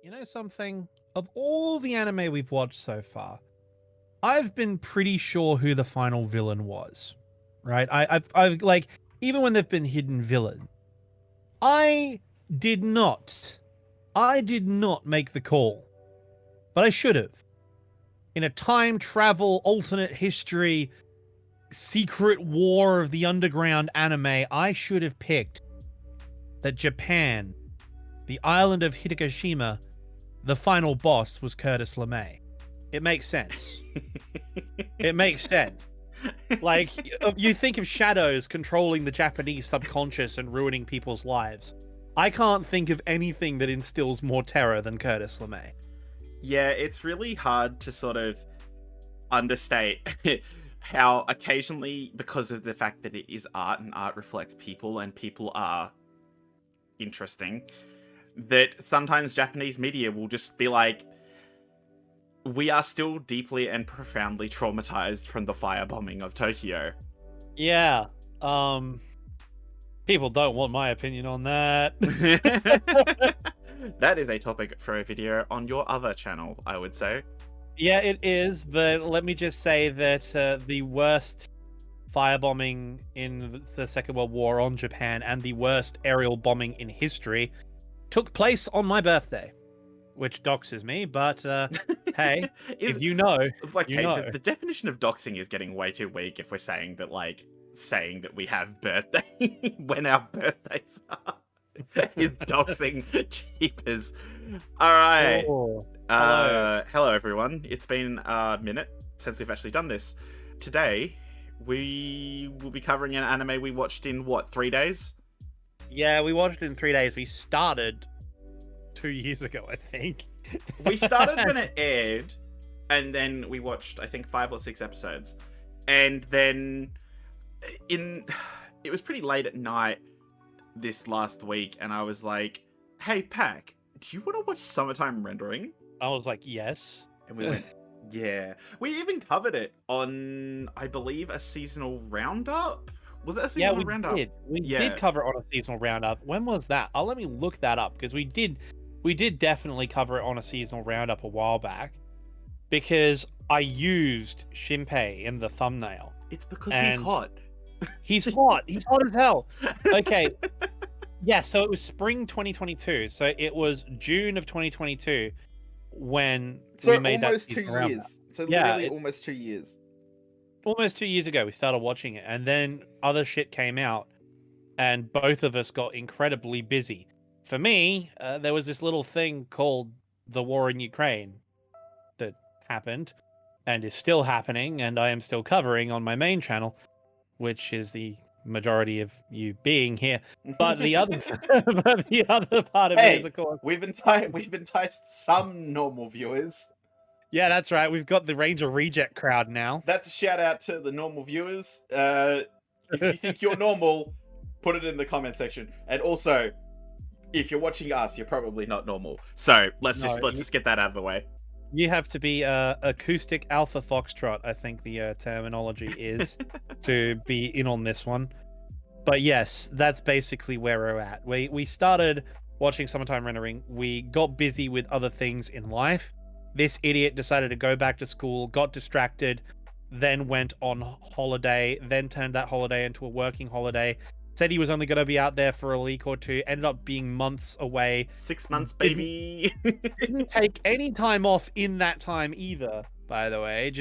You know something? Of all the anime we've watched so far, I've been pretty sure who the final villain was. Right? I've like, even when there've been hidden villains, I did not. I did not make the call, but I should have. In a time travel, alternate history, secret war of the underground anime, I should have picked that Japan, the island of Hitagashima, the final boss was Curtis LeMay. It makes sense. It makes sense. Like, you think of shadows controlling the Japanese subconscious and ruining people's lives. I can't think of anything that instills more terror than Curtis LeMay. Yeah, it's really hard to sort of understate how occasionally, because of the fact that it is art and art reflects people and people are interesting, that sometimes Japanese media will just be like, we are still deeply and profoundly traumatized from the firebombing of Tokyo. Yeah. People don't want my opinion on that. That is a topic for a video on your other channel, I would say. Yeah, it is, but let me just say that the worst firebombing in the Second World War on Japan and the worst aerial bombing in history took place on my birthday, which doxes me, but hey, if you know, like, you hey, know. the definition of doxing is getting way too weak if we're saying that, like, saying that we have birthday when our birthdays are is doxing. Cheapers. All right. Oh, hello everyone. It's been a minute since we've actually done this. Today, we will be covering an anime we watched in, what, 3 days? Yeah, we watched it in 3 days. We started 2 years ago, I think. We started when it aired, and then we watched, I think, 5 or 6 episodes. And then it was pretty late at night this last week, and I was like, hey, Pack, do you want to watch Summertime Rendering? I was like, yes. And we went, yeah. We even covered it on, I believe, a seasonal roundup. Was it a seasonal roundup? Did. We did cover it on a seasonal roundup. When was that? Let me look that up, because we did definitely cover it on a seasonal roundup a while back, because I used Shinpei in the thumbnail. It's because he's hot. He's hot. He's hot as hell. Okay. Yeah, so it was spring 2022. So it was June of 2022 when we made that seasonal roundup. So literally almost 2 years. Almost 2 years ago, we started watching it, and then other shit came out, and both of us got incredibly busy. For me, there was this little thing called the war in Ukraine that happened, and is still happening, and I am still covering on my main channel, which is the majority of you being here. But the other, part of it is, of course, we've enticed some normal viewers. Yeah, that's right. We've got the Ranger Reject crowd now. That's a shout out to the normal viewers. If you think you're normal, put it in the comment section. And also, if you're watching us, you're probably not normal. So let's just get that out of the way. You have to be acoustic alpha foxtrot, I think the terminology is, to be in on this one. But yes, that's basically where we're at. We started watching Summertime Rendering. We got busy with other things in life. This idiot decided to go back to school, got distracted, then went on holiday, then turned that holiday into a working holiday. Said he was only going to be out there for a week or two, ended up being months away. 6 months, baby. Didn't take any time off in that time either, by the way.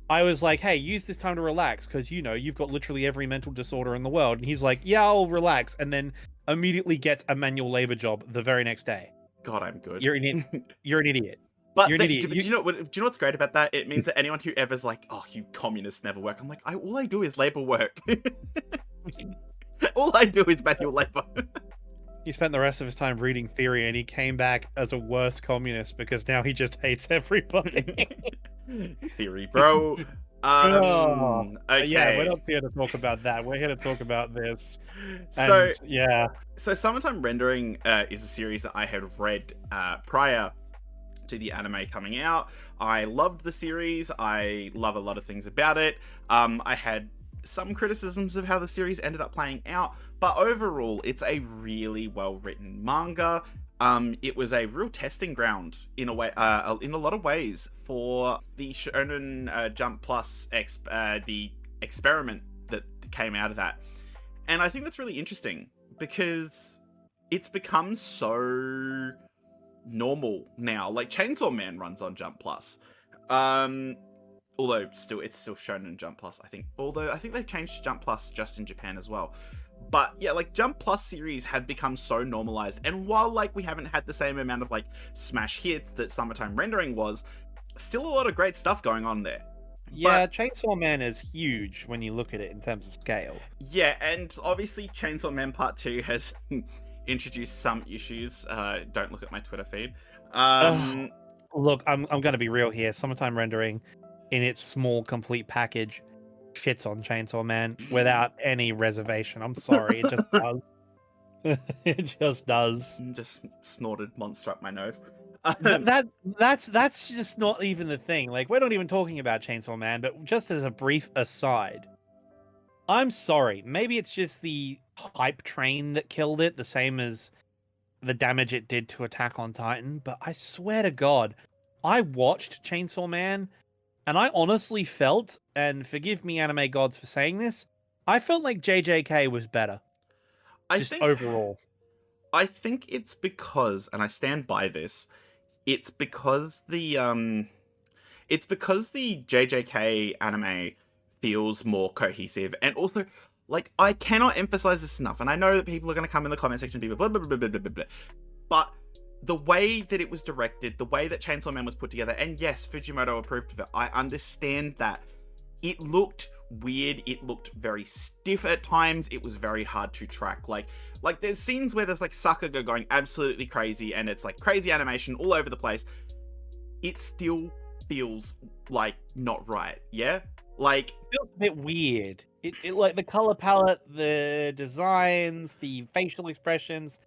I was like, hey, use this time to relax, because, you know, you've got literally every mental disorder in the world. And he's like, yeah, I'll relax. And then immediately gets a manual labor job the very next day. God, I'm good. You're an idiot. But do you know what's great about that? It means that anyone who ever's like, oh, you communists never work. I'm like, all I do is labor work. All I do is manual labor. He spent the rest of his time reading theory, and he came back as a worse communist because now he just hates everybody. Theory, bro. Okay. Yeah, we're not here to talk about that. We're here to talk about this. So Summertime Rendering is a series that I had read prior to the anime coming out. I loved the series. I love a lot of things about it. I had some criticisms of how the series ended up playing out, but overall, it's a really well-written manga. it was a real testing ground in a way, in a lot of ways, for the Shonen Jump Plus the experiment that came out of that. And I think that's really interesting because it's become so normal now. Like Chainsaw Man runs on Jump Plus. Although it's still Shonen Jump Plus, I think. Although I think they've changed to Jump Plus just in Japan as well. But yeah, like Jump Plus series have become so normalized. And while like we haven't had the same amount of like smash hits that Summertime Rendering was, still a lot of great stuff going on there. Yeah, Chainsaw Man is huge when you look at it in terms of scale. Yeah, and obviously Chainsaw Man Part 2 has introduced some issues. Don't look at my Twitter feed. Look, I'm going to be real here. Summertime Rendering, in its small, complete package, shits on Chainsaw Man without any reservation. I'm sorry, it just does. It just does. Just snorted monster up my nose. That's just not even the thing. Like, we're not even talking about Chainsaw Man, but just as a brief aside, I'm sorry. Maybe it's just the hype train that killed it, the same as the damage it did to Attack on Titan. But I swear to God, I watched Chainsaw Man, and I honestly felt, and forgive me, anime gods, for saying this, I felt like JJK was better. Overall. I think it's because, and I stand by this, it's because the JJK anime feels more cohesive, and also, like, I cannot emphasize this enough, and I know that people are going to come in the comment section and be blah, blah, blah, blah, blah, blah, blah, but the way that it was directed, the way that Chainsaw Man was put together, and yes, Fujimoto approved of it, I understand that. It looked weird, it looked very stiff at times, it was very hard to track. Like there's scenes where there's like Sakuga going absolutely crazy, and it's like crazy animation all over the place. It still feels like not right, yeah? Like, it feels a bit weird. It like the color palette, the designs, the facial expressions,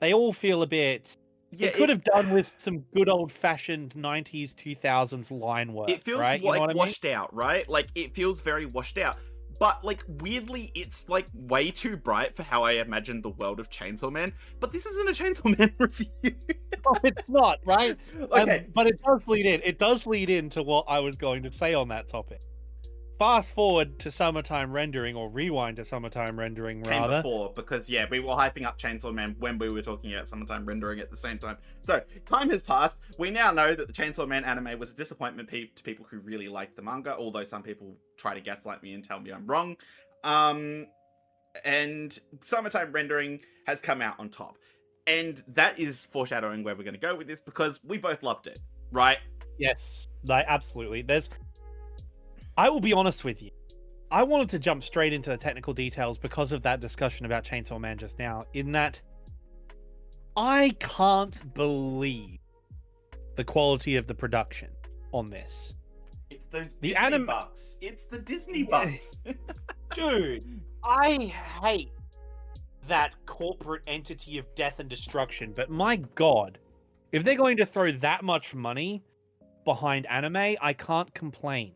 they all feel a bit. Yeah, it could have done with some good old-fashioned 90s, 2000s line work. It feels right? like washed out, right? Like, it feels very washed out. But, like, weirdly, it's, like, way too bright for how I imagined the world of Chainsaw Man. But this isn't a Chainsaw Man review. Oh, it's not, right? Okay. But it does lead in. It does lead into what I was going to say on that topic. Fast forward to Summertime Rendering, or rewind to Summertime Rendering, rather. Came before, because, yeah, we were hyping up Chainsaw Man when we were talking about Summertime Rendering at the same time. So, time has passed. We now know that the Chainsaw Man anime was a disappointment to people who really liked the manga, although some people try to gaslight me and tell me I'm wrong. And Summertime Rendering has come out on top. And that is foreshadowing where we're going to go with this, because we both loved it, right? Yes, like, absolutely. I will be honest with you. I wanted to jump straight into the technical details because of that discussion about Chainsaw Man just now, in that I can't believe the quality of the production on this. It's those Disney bucks. It's the Disney bucks. Dude, I hate that corporate entity of death and destruction, but my God, if they're going to throw that much money behind anime, I can't complain.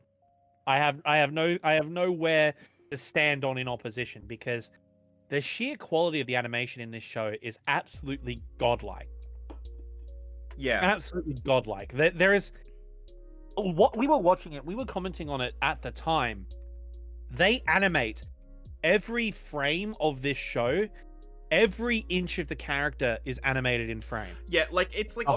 I have nowhere to stand on in opposition, because the sheer quality of the animation in this show is absolutely godlike. Yeah, absolutely godlike. There is what we were watching it. We were commenting on it at the time. They animate every frame of this show. Every inch of the character is animated in frame. Yeah, like it's like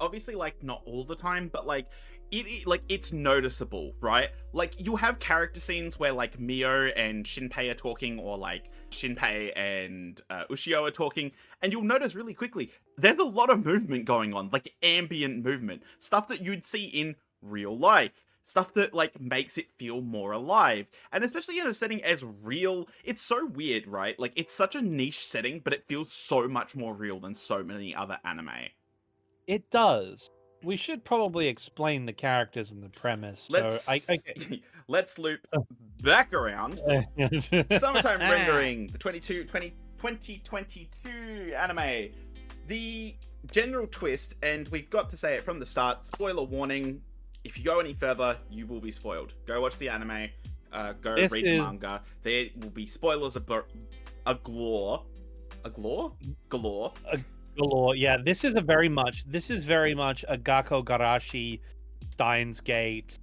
obviously not all the time, but like. It's noticeable, right? Like, you'll have character scenes where, like, Mio and Shinpei are talking, or, like, Shinpei and Ushio are talking, and you'll notice really quickly, there's a lot of movement going on, like, ambient movement. Stuff that you'd see in real life. Stuff that, like, makes it feel more alive. And especially in a setting as real, it's so weird, right? Like, it's such a niche setting, but it feels so much more real than so many other anime. It does. We should probably explain the characters and the premise. Let's loop back around. Summertime Rendering, the 2022 anime. The general twist, and we've got to say it from the start, spoiler warning, if you go any further, you will be spoiled. Go watch the anime, read the manga. There will be spoilers galore. galore. Yeah, this is very much a Gakko Garashi Steins Gate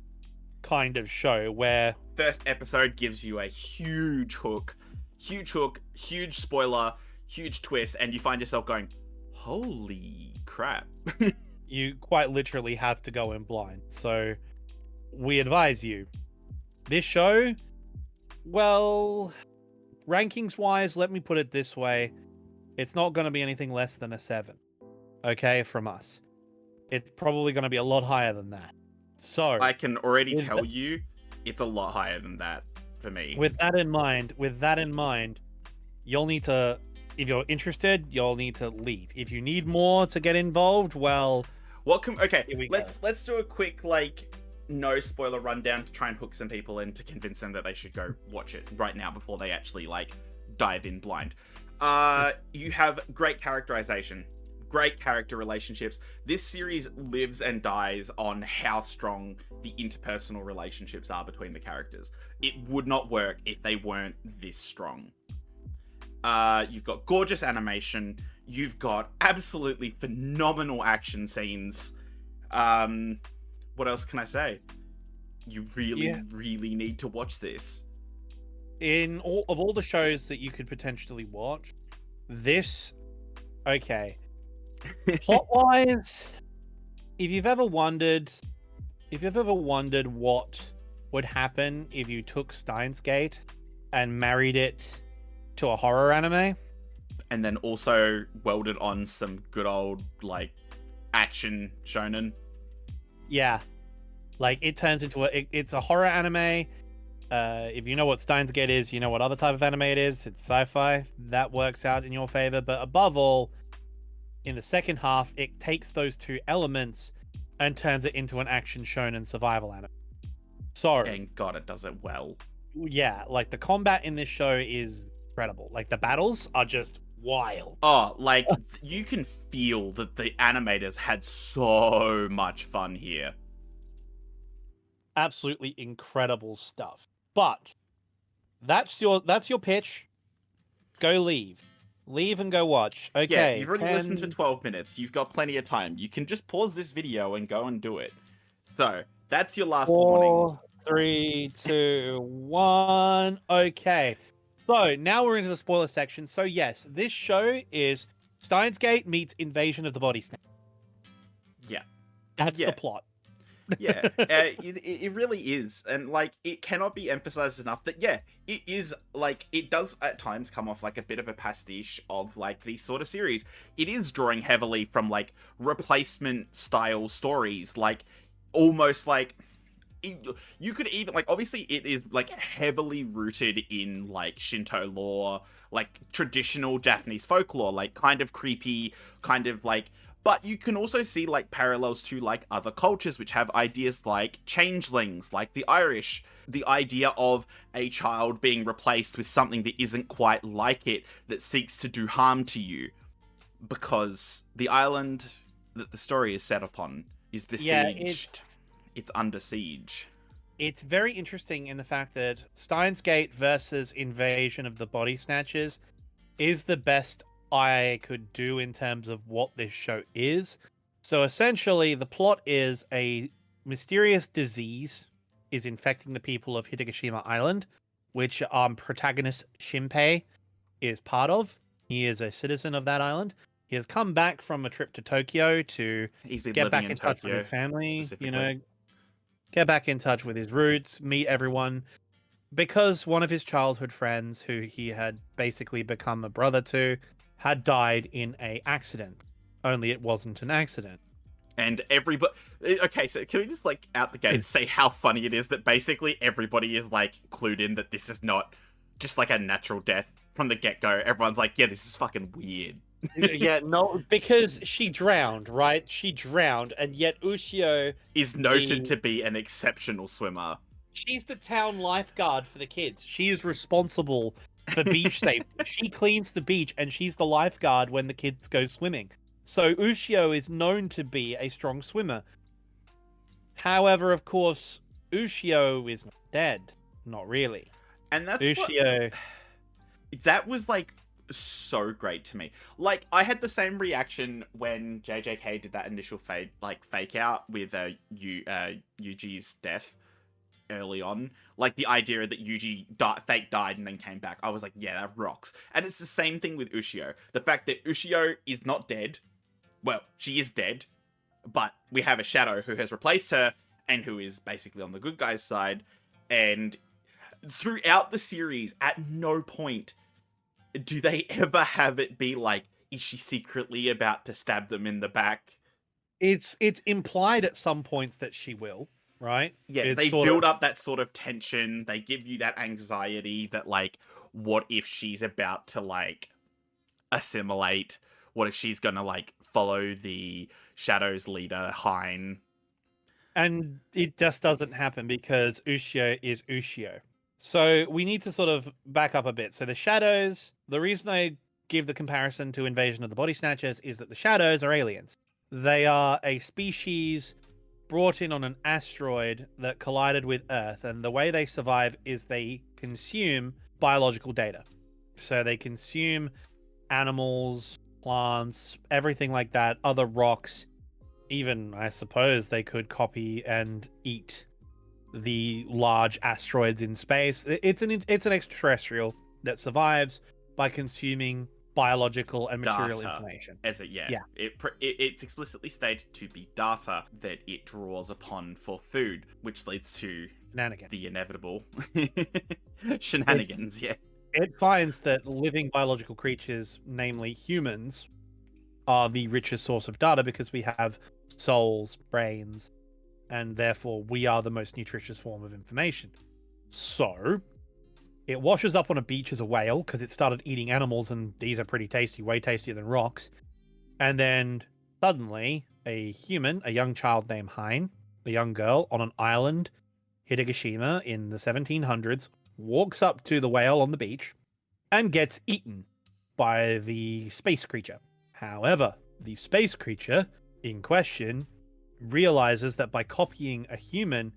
kind of show where First episode gives you a huge hook, huge spoiler, huge twist, and you find yourself going, holy crap. you quite literally have to go in blind. So we advise you. This show, well, rankings wise, let me put it this way. It's not going to be anything less than a 7. Okay, from us. It's probably going to be a lot higher than that. So I can already tell you it's a lot higher than that for me. With that in mind, you'll need to, if you're interested, you'll need to leave. If you need more to get involved, well, okay, let's do a quick no spoiler rundown to try and hook some people in to convince them that they should go watch it right now before they actually dive in blind. You have great characterization, great character relationships. This series lives and dies on how strong the interpersonal relationships are between the characters. It would not work if they weren't this strong. You've got gorgeous animation. You've got absolutely phenomenal action scenes. What else can I say? You really need to watch this. In all the shows that you could potentially watch, this, okay. Plot-wise, if you've ever wondered what would happen if you took Steins Gate and married it to a horror anime, and then also welded on some good old action shonen. Yeah, it turns into it's a horror anime. If you know what Steins Gate is, you know what other type of anime it is. It's sci-fi. That works out in your favor. But above all, in the second half, it takes those two elements and turns it into an action shonen survival anime. So, and God, it does it well. Yeah, the combat in this show is incredible. The battles are just wild. Oh, you can feel that the animators had so much fun here. Absolutely incredible stuff. But that's your pitch. Go leave and go watch. Okay. Yeah, you've already listened for 12 minutes. You've got plenty of time. You can just pause this video and go and do it. So, that's your last warning. 3, 2, 1. Okay. So, now we're into the spoiler section. So, yes, this show is Steins Gate meets Invasion of the Body Snatchers. Yeah. That's the plot. Yeah, it really is, and it cannot be emphasized enough that it is it does at times come off like a bit of a pastiche of these sort of series. It is drawing heavily from replacement style stories, almost you could even obviously it is heavily rooted in Shinto lore, traditional Japanese folklore, kind of creepy, kind of but you can also see parallels to other cultures which have ideas like changelings, like the Irish. The idea of a child being replaced with something that isn't quite like it, that seeks to do harm to you. Because the island that the story is set upon is besieged. It's under siege. It's very interesting in the fact that Steins Gate versus Invasion of the Body Snatchers is the best I could do in terms of what this show is. So essentially, the plot is a mysterious disease is infecting the people of Hitagashima Island, which protagonist Shinpei is part of. He is a citizen of that island. He has come back from a trip to Tokyo to get back in touch with his family, get back in touch with his roots, meet everyone. Because one of his childhood friends, who he had basically become a brother to, had died in an accident. Only it wasn't an accident. And everybody... Okay, so can we just, out the gate say how funny it is that basically everybody is, clued in that this is not just, a natural death from the get-go. Everyone's yeah, this is fucking weird. Yeah, no, because she drowned, right? She drowned, and yet Ushio... is noted to be an exceptional swimmer. She's the town lifeguard for the kids. She is responsible for beach safety. She cleans the beach, and she's the lifeguard when the kids go swimming. So Ushio is known to be a strong swimmer. However, of course, Ushio is not dead. Not really. And that's Ushio... That was so great to me. Like, I had the same reaction when JJK did that initial fake out with Yuji's death early on. Like, the idea that fake died and then came back. I was like, yeah, that rocks. And it's the same thing with Ushio. The fact that Ushio is not dead. Well, she is dead, but we have a shadow who has replaced her and who is basically on the good guy's side. And throughout the series, at no point do they ever have it be like, is she secretly about to stab them in the back? It's implied at some points that she will, right? Yeah, It's they sort build of, up that sort of tension. They give you that anxiety that, like, what if she's about to, like, assimilate? What if she's gonna, like, follow the Shadows leader, Hein? and it just doesn't happen because Ushio is Ushio. So we need to sort of back up a bit. So the Shadows, the reason I give the comparison to Invasion of the Body Snatchers is that the Shadows are aliens. They are a species brought in on an asteroid that collided with Earth, and the way they survive is they consume biological data. So they consume animals, plants, everything like that, other rocks. Even, I suppose, they could copy and eat the large asteroids in space. It's an extraterrestrial that survives by consuming biological and material Data. information. Yeah. It's explicitly stated to be data that it draws upon for food, which leads to Shenanigans. the inevitable shenanigans. It finds that living biological creatures, namely humans, are the richest source of data because we have souls, brains, and therefore we are the most nutritious form of information. So it washes up on a beach as a whale because it started eating animals, and these are pretty tasty, way tastier than rocks. And then suddenly a human, a young child named Hein, a young girl on an island, Hidegashima, in the 1700s, walks up to the whale on the beach and gets eaten by the space creature. However, the space creature in question realizes that by copying a human,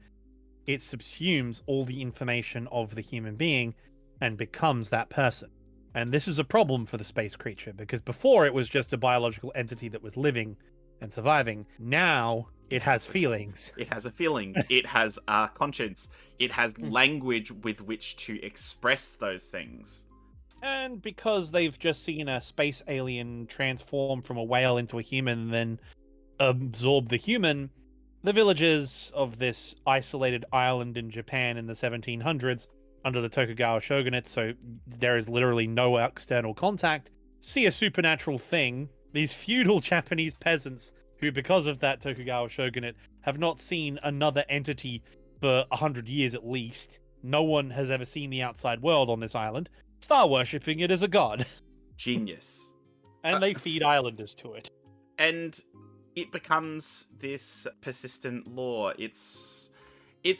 it subsumes all the information of the human being and becomes that person. And this is a problem for the space creature because before it was just a biological entity that was living and surviving. Now it has feelings. It has a feeling. It has a conscience. It has language with which to express those things. And because they've just seen a space alien transform from a whale into a human and then absorb the human, the villagers of this isolated island in Japan in the 1700s, under the Tokugawa shogunate, so there is literally no external contact, see a supernatural thing. These feudal Japanese peasants, who because of that Tokugawa shogunate, have not seen another entity for 100 years at least. No one has ever seen the outside world on this island. Start worshipping it as a god. Genius. And they feed islanders to it. And it becomes this persistent lore. It's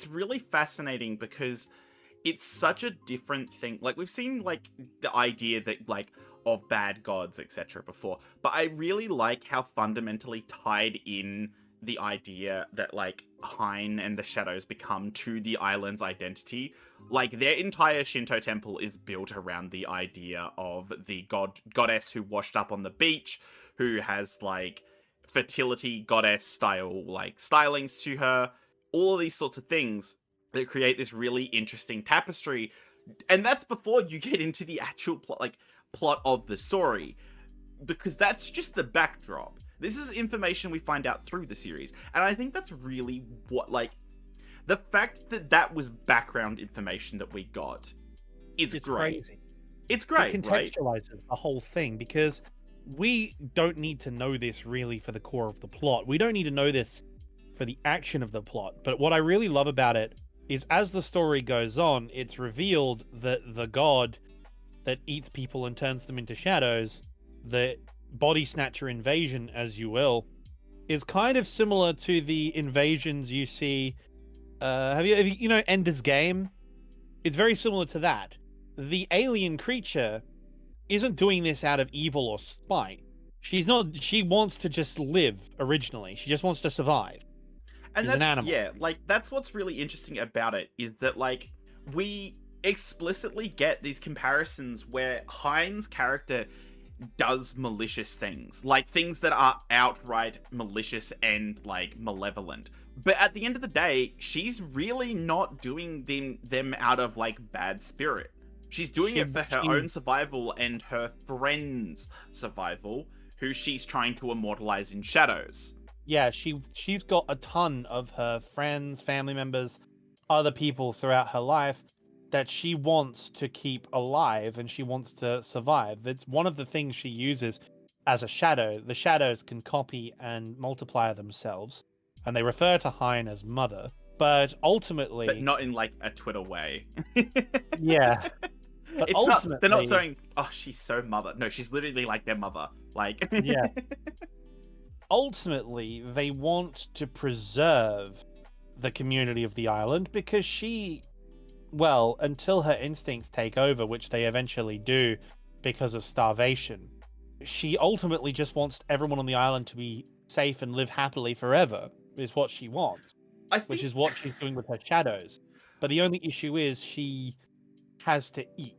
really fascinating because it's such a different thing. Like, we've seen, like, the idea that, like, of bad gods, etc. before, but I really like how fundamentally tied in the idea that, like, Hein and the Shadows become to the island's identity. Like, their entire Shinto temple is built around the idea of the goddess who washed up on the beach, who has, like, fertility goddess style, like, stylings to her. All of these sorts of things that create this really interesting tapestry. And that's before you get into the actual plot of the story, because that's just the backdrop. This is information we find out through the series, and I think that's really what, like, the fact that that was background information that we got is great. Crazy. It's great, it contextualizes the whole thing, because we don't need to know this really for the core of the plot. We don't need to know this for the action of the plot. But what I really love about it is, as the story goes on, it's revealed that the god that eats people and turns them into shadows, the body snatcher invasion, as you will, is kind of similar to the invasions you see. Have you know Ender's Game? It's very similar to that. The alien creature isn't doing this out of evil or spite. She wants to just live originally. She just wants to survive. And She's an animal. Yeah, like, that's what's really interesting about it, is that, like, we explicitly get these comparisons where Hein's character does malicious things, like things that are outright malicious and like malevolent. But at the end of the day, she's really not doing them out of like bad spirit. She's doing it for her own survival and her friends' survival, who she's trying to immortalize in shadows. Yeah, she's got a ton of her friends, family members, other people throughout her life that she wants to keep alive and she wants to survive. It's one of the things she uses as a shadow. The shadows can copy and multiply themselves, and they refer to Hein as mother. But ultimately, But not in like a Twitter way. yeah. But It's not. They're not saying, "Oh, she's so mother." No, she's literally like their mother. Like, yeah. Ultimately, they want to preserve the community of the island because she, well, until her instincts take over, which they eventually do because of starvation, she ultimately just wants everyone on the island to be safe and live happily forever, is what she wants, which is what she's doing with her shadows. But the only issue is she has to eat.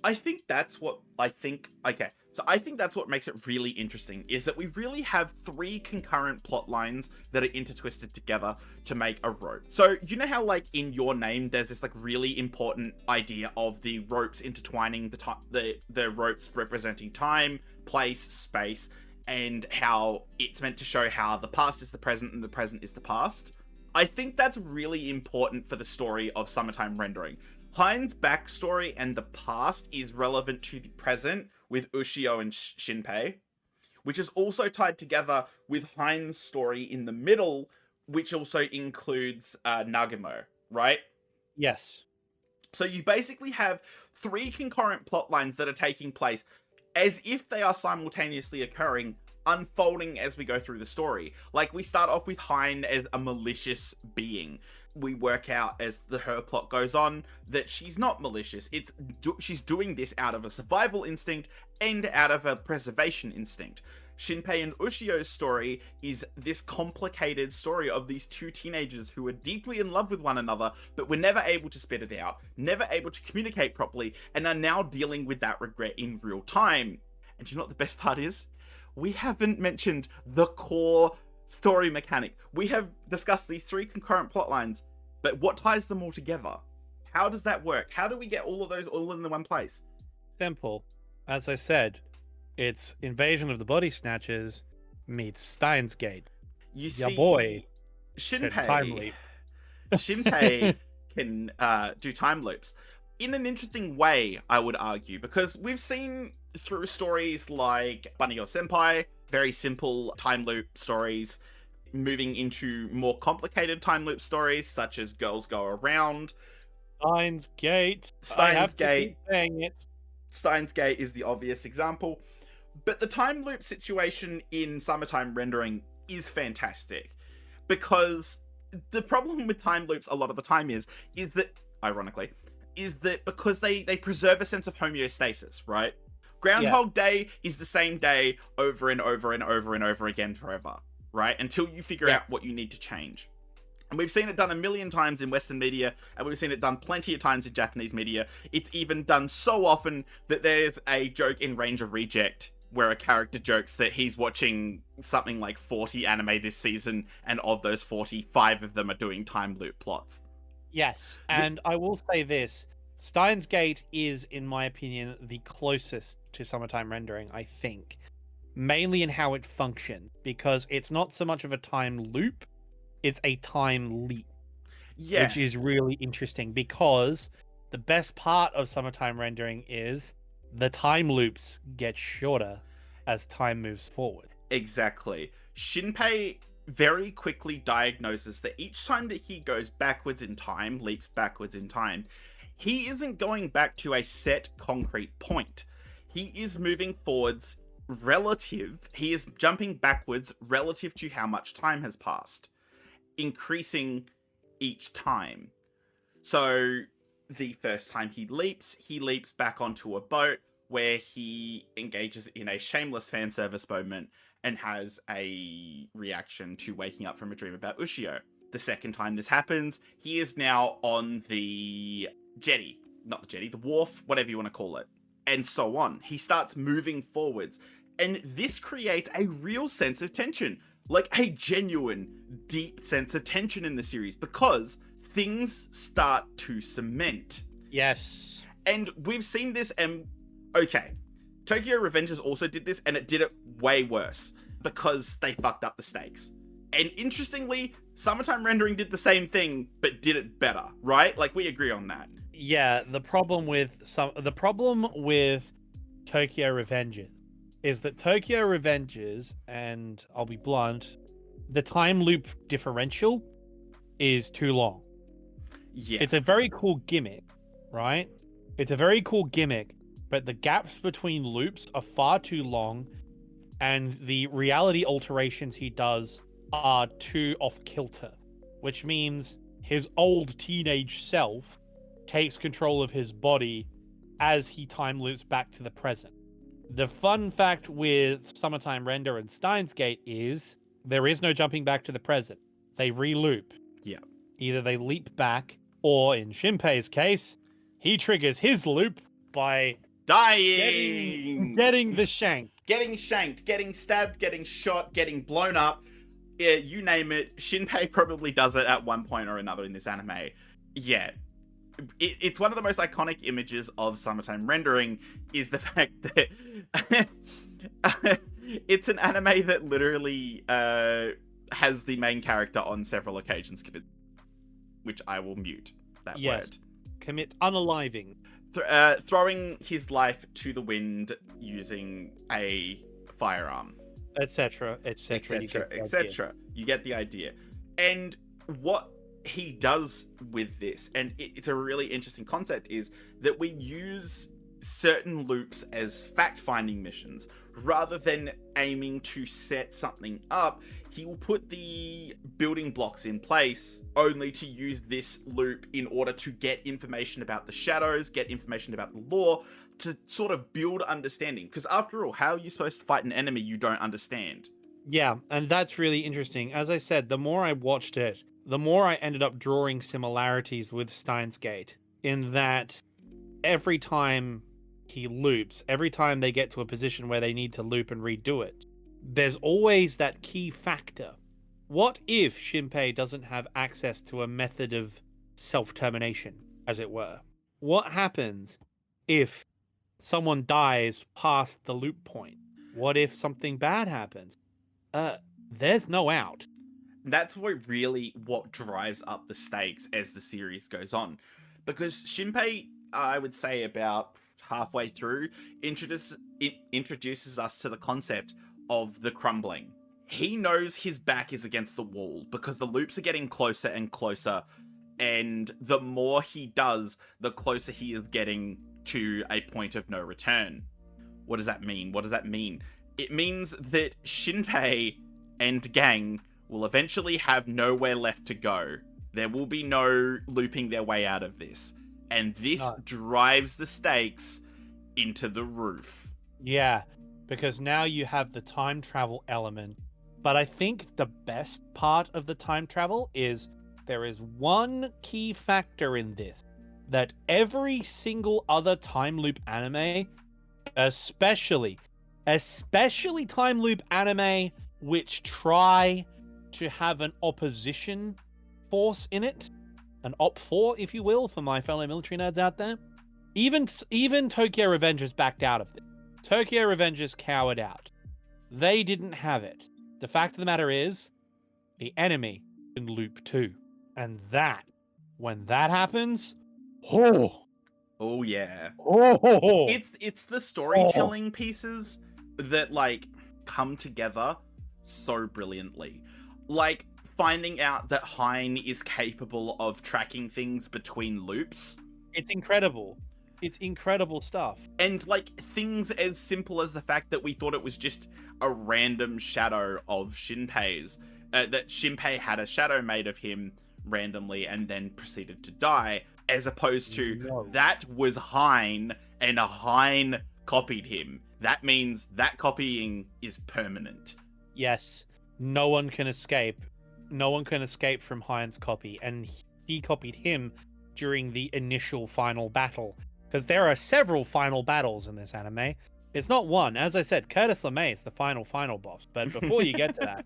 I think that's what I think. Okay, so I think that's what makes it really interesting is that we really have 3 concurrent plot lines that are intertwisted together to make a rope. So you know how like in Your Name there's this like really important idea of the ropes intertwining the ropes representing time, place, space, and how it's meant to show how the past is the present and the present is the past. I think that's really important for the story of Summertime Rendering. Hein's backstory and the past is relevant to the present with Ushio and Shinpei, which is also tied together with Hein's story in the middle, which also includes Nagamo, right? Yes. So you basically have 3 concurrent plot lines that are taking place as if they are simultaneously occurring, unfolding as we go through the story. Like, we start off with Hein as a malicious being. We work out as her plot goes on that she's not malicious. She's doing this out of a survival instinct and out of a preservation instinct. Shinpei and Ushio's story is this complicated story of these 2 teenagers who are deeply in love with one another, but were never able to spit it out, never able to communicate properly, and are now dealing with that regret in real time. And you know what the best part is? We haven't mentioned the core story mechanic. We have discussed these 3 concurrent plot lines, but what ties them all together? How does that work? How do we get all of those all in the one place? Simple. As I said, it's Invasion of the Body Snatchers meets Steins Gate. You Your see, boy Shinpei, time leap. Shinpei can do time loops in an interesting way, I would argue, because we've seen through stories like Bunny Girl Senpai, very simple time loop stories, moving into more complicated time loop stories such as Girls Go Around. Steins Gate. Steins Gate. Keep saying it. Steins Gate is the obvious example. But the time loop situation in Summertime Rendering is fantastic, because the problem with time loops a lot of the time is that, ironically, is that because they preserve a sense of homeostasis, right? Groundhog Day is the same day over and over and over and over again forever, right? Until you figure out what you need to change. And we've seen it done a million times in Western media, and we've seen it done plenty of times in Japanese media. It's even done so often that there's a joke in Ranger Reject where a character jokes that he's watching something like 40 anime this season, and of those 40, 5 of them are doing time loop plots. Yes, and I will say this. Steins Gate is, in my opinion, the closest to Summertime Rendering, I think. Mainly in how it functions, because it's not so much of a time loop, it's a time leap. Yeah. Which is really interesting, because the best part of Summertime Rendering is the time loops get shorter as time moves forward. Exactly. Shinpei very quickly diagnoses that each time that he goes backwards in time, leaps backwards in time, he isn't going back to a set concrete point. He is moving forwards he is jumping backwards relative to how much time has passed, increasing each time. So the first time he leaps back onto a boat where he engages in a shameless fan service moment and has a reaction to waking up from a dream about Ushio. The second time this happens, he is now on the jetty not the jetty, the wharf, whatever you want to call it, and so on. He starts moving forwards, and this creates a real sense of tension, like a genuine, deep sense of tension in the series, because things start to cement. Yes. And we've seen this, and okay, Tokyo Revengers also did this, and it did it way worse, because they fucked up the stakes. And interestingly, Summertime Rendering did the same thing, but did it better, right? Like, we agree on that. Yeah, the problem with Tokyo Revengers is that Tokyo Revengers, and I'll be blunt, the time loop differential is too long. Yeah. It's a very cool gimmick, right? It's a very cool gimmick, but the gaps between loops are far too long, and the reality alterations he does are too off kilter, which means his old teenage self takes control of his body as he time loops back to the present. The fun fact with Summertime Render and Steins Gate is there is no jumping back to the present. They re-loop. Yeah. Either they leap back, or in Shinpei's case, he triggers his loop by dying, getting the shank. Getting shanked, getting stabbed, getting shot, getting blown up. Yeah, you name it. Shinpei probably does it at one point or another in this anime. Yeah. It's one of the most iconic images of Summertime Rendering is the fact that it's an anime that literally has the main character on several occasions commit, which I will mute that word. Commit unaliving. Throwing his life to the wind using a firearm. Etc., etc., etc. You get the idea. And what he does with this, and it's a really interesting concept, is that we use certain loops as fact-finding missions. Rather than aiming to set something up, he will put the building blocks in place only to use this loop in order to get information about the shadows, get information about the lore, to sort of build understanding. Because after all, how are you supposed to fight an enemy you don't understand? Yeah, and that's really interesting. As I said, the more I watched it, the more I ended up drawing similarities with Steins Gate, in that every time he loops, every time they get to a position where they need to loop and redo it, there's always that key factor. What if Shinpei doesn't have access to a method of self-termination, as it were? What happens if someone dies past the loop point? What if something bad happens? There's no out. That's what drives up the stakes as the series goes on. Because Shinpei, I would say about halfway through, introduces us to the concept of the crumbling. He knows his back is against the wall because the loops are getting closer and closer, and the more he does, the closer he is getting to a point of no return. What does that mean? It means that Shinpei and gang will eventually have nowhere left to go. There will be no looping their way out of this. And this drives the stakes into the roof. Yeah, because now you have the time travel element. But I think the best part of the time travel is there is one key factor in this that every single other time loop anime, especially time loop anime which try to have an opposition force in it, an op4, if you will, for my fellow military nerds out there. Even Tokyo Revengers backed out of it. Tokyo Revengers cowered out. They didn't have it. The fact of the matter is, the enemy in loop 2. And when that happens, oh yeah. It's the storytelling pieces that come together so brilliantly. Like finding out that Hein is capable of tracking things between loops. It's incredible. It's incredible stuff. And things as simple as the fact that we thought it was just a random shadow of Shinpei's, that Shinpei had a shadow made of him randomly and then proceeded to die, as opposed to that was Hein and Hein copied him. That means that copying is permanent. Yes. No one can escape. No one can escape from Hein's copy, and he copied him during the initial final battle. Because there are several final battles in this anime. It's not one. As I said, Curtis LeMay is the final boss. But before you get to that,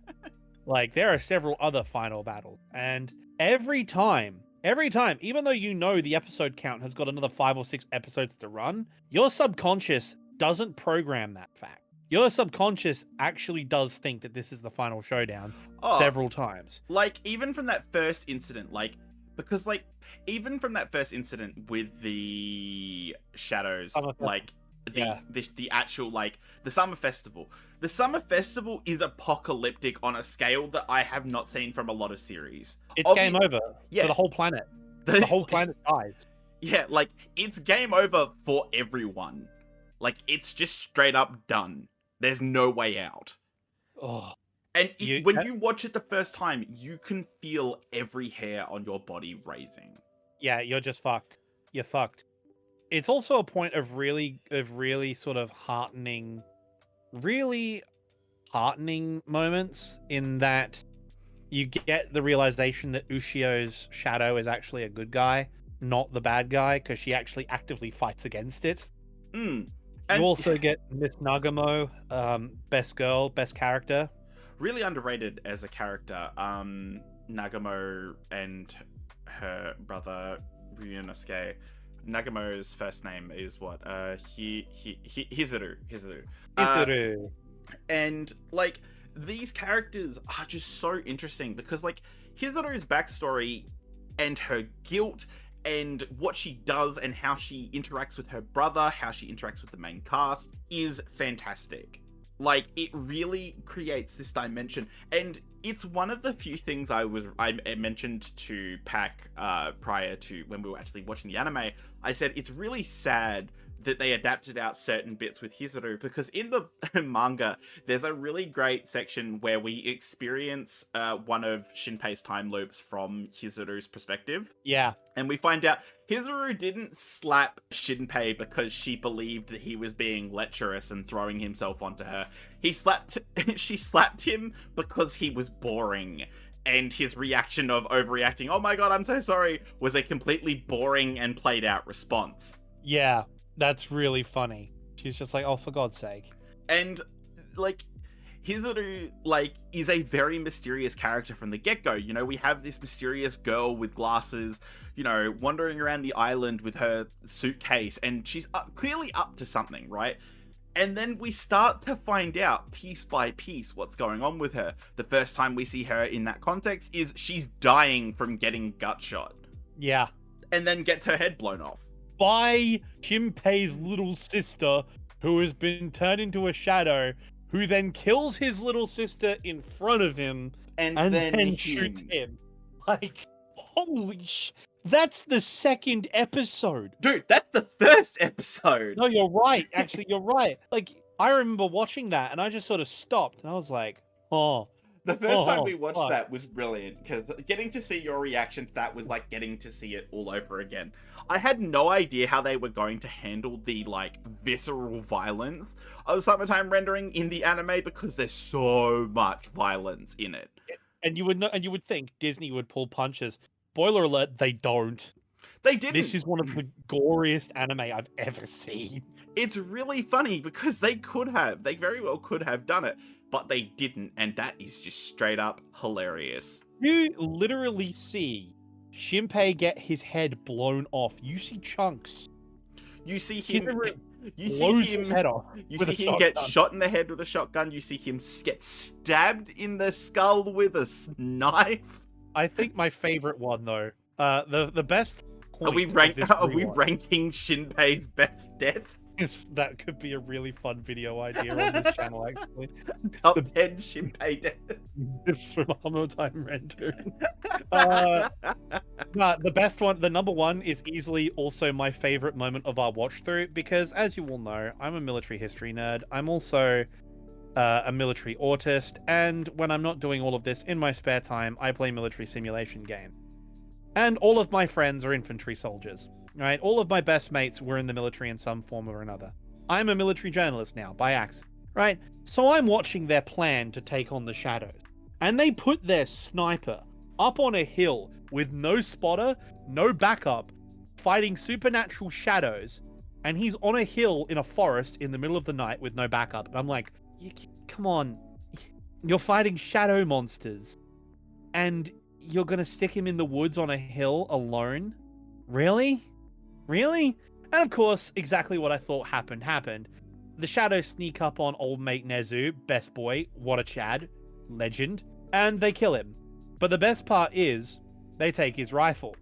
like, there are several other final battles. And every time, even though you know the episode count has got another 5 or 6 episodes to run, your subconscious doesn't program that fact. Your subconscious actually does think that this is the final showdown several times. Like, even from that first incident, like, because, like, even from that first incident with the shadows, like, the actual, like, the Summer Festival. The Summer Festival is apocalyptic on a scale that I have not seen from a lot of series. It's game over for the whole planet. The whole planet dies. Yeah, like, it's game over for everyone. Like, it's just straight up done. There's no way out. Oh. And when you watch it the first time, you can feel every hair on your body raising. Yeah, you're just fucked. You're fucked. It's also a point of really sort of heartening moments in that you get the realization that Ushio's shadow is actually a good guy, not the bad guy, because she actually actively fights against it. And you also get Miss Nagamo, best girl, best character. Really underrated as a character. Nagamo and her brother Ryunosuke. Nagamo's first name is what? Hizuru. Hizuru. And, like, these characters are just so interesting because, like, Hizuru's backstory and her guilt and what she does and how she interacts with her brother, how she interacts with the main cast is fantastic. Like, it really creates this dimension, and it's one of the few things I mentioned to Pac prior to when we were actually watching the anime. I said it's really sad that they adapted out certain bits with Hizuru, because in the manga, there's a really great section where we experience one of Shinpei's time loops from Hizuru's perspective. Yeah. And we find out Hizuru didn't slap Shinpei because she believed that he was being lecherous and throwing himself onto her. She slapped him because he was boring. And his reaction of overreacting, "Oh my god, I'm so sorry," was a completely boring and played out response. Yeah. That's really funny. She's just like, "Oh, for God's sake." And, like, Hizuru, like, is a very mysterious character from the get-go. You know, we have this mysterious girl with glasses, you know, wandering around the island with her suitcase, and she's clearly up to something, right? And then we start to find out, piece by piece, what's going on with her. The first time we see her in that context is she's dying from getting gut shot. Yeah. And then gets her head blown off. By Shinpei's little sister, who has been turned into a shadow, who then kills his little sister in front of him and then shoots him. Like, holy sh... That's the second episode. Dude, that's the first episode. No, you're right. Actually, you're right. Like, I remember watching that and I just sort of stopped and I was like, oh. The first time we watched that was brilliant, because getting to see your reaction to that was like getting to see it all over again. I had no idea how they were going to handle the, like, visceral violence of summertime rendering in the anime, because there's so much violence in it. And you would think Disney would pull punches. Spoiler alert, they don't. They didn't. This is one of the goriest anime I've ever seen. It's really funny because they very well could have done it, but they didn't, and that is just straight up hilarious. You literally see Shinpei get his head blown off. You see chunks. You see him his head off. You see him get shot in the head with a shotgun. You see him get stabbed in the skull with a knife. I think my favorite one, though, the best point. Are we ranking Shinpei's best death? That could be a really fun video idea on this channel, actually. Top 10 Shinpei deaths. It's from Time Render. The best one, the number one, is easily also my favorite moment of our watch through, because as you all know, I'm a military history nerd. I'm also a military autist, and when I'm not doing all of this in my spare time, I play military simulation games. And all of my friends are infantry soldiers. Right, all of my best mates were in the military in some form or another. I'm a military journalist now, by accident, right? So I'm watching their plan to take on the shadows. And they put their sniper up on a hill with no spotter, no backup, fighting supernatural shadows, and he's on a hill in a forest in the middle of the night with no backup. And I'm like, come on, you're fighting shadow monsters, and you're gonna stick him in the woods on a hill alone? Really? Really? And of course, exactly what I thought happened. The shadows sneak up on old mate Nezu, best boy, what a Chad, legend, and they kill him. But the best part is, they take his rifle,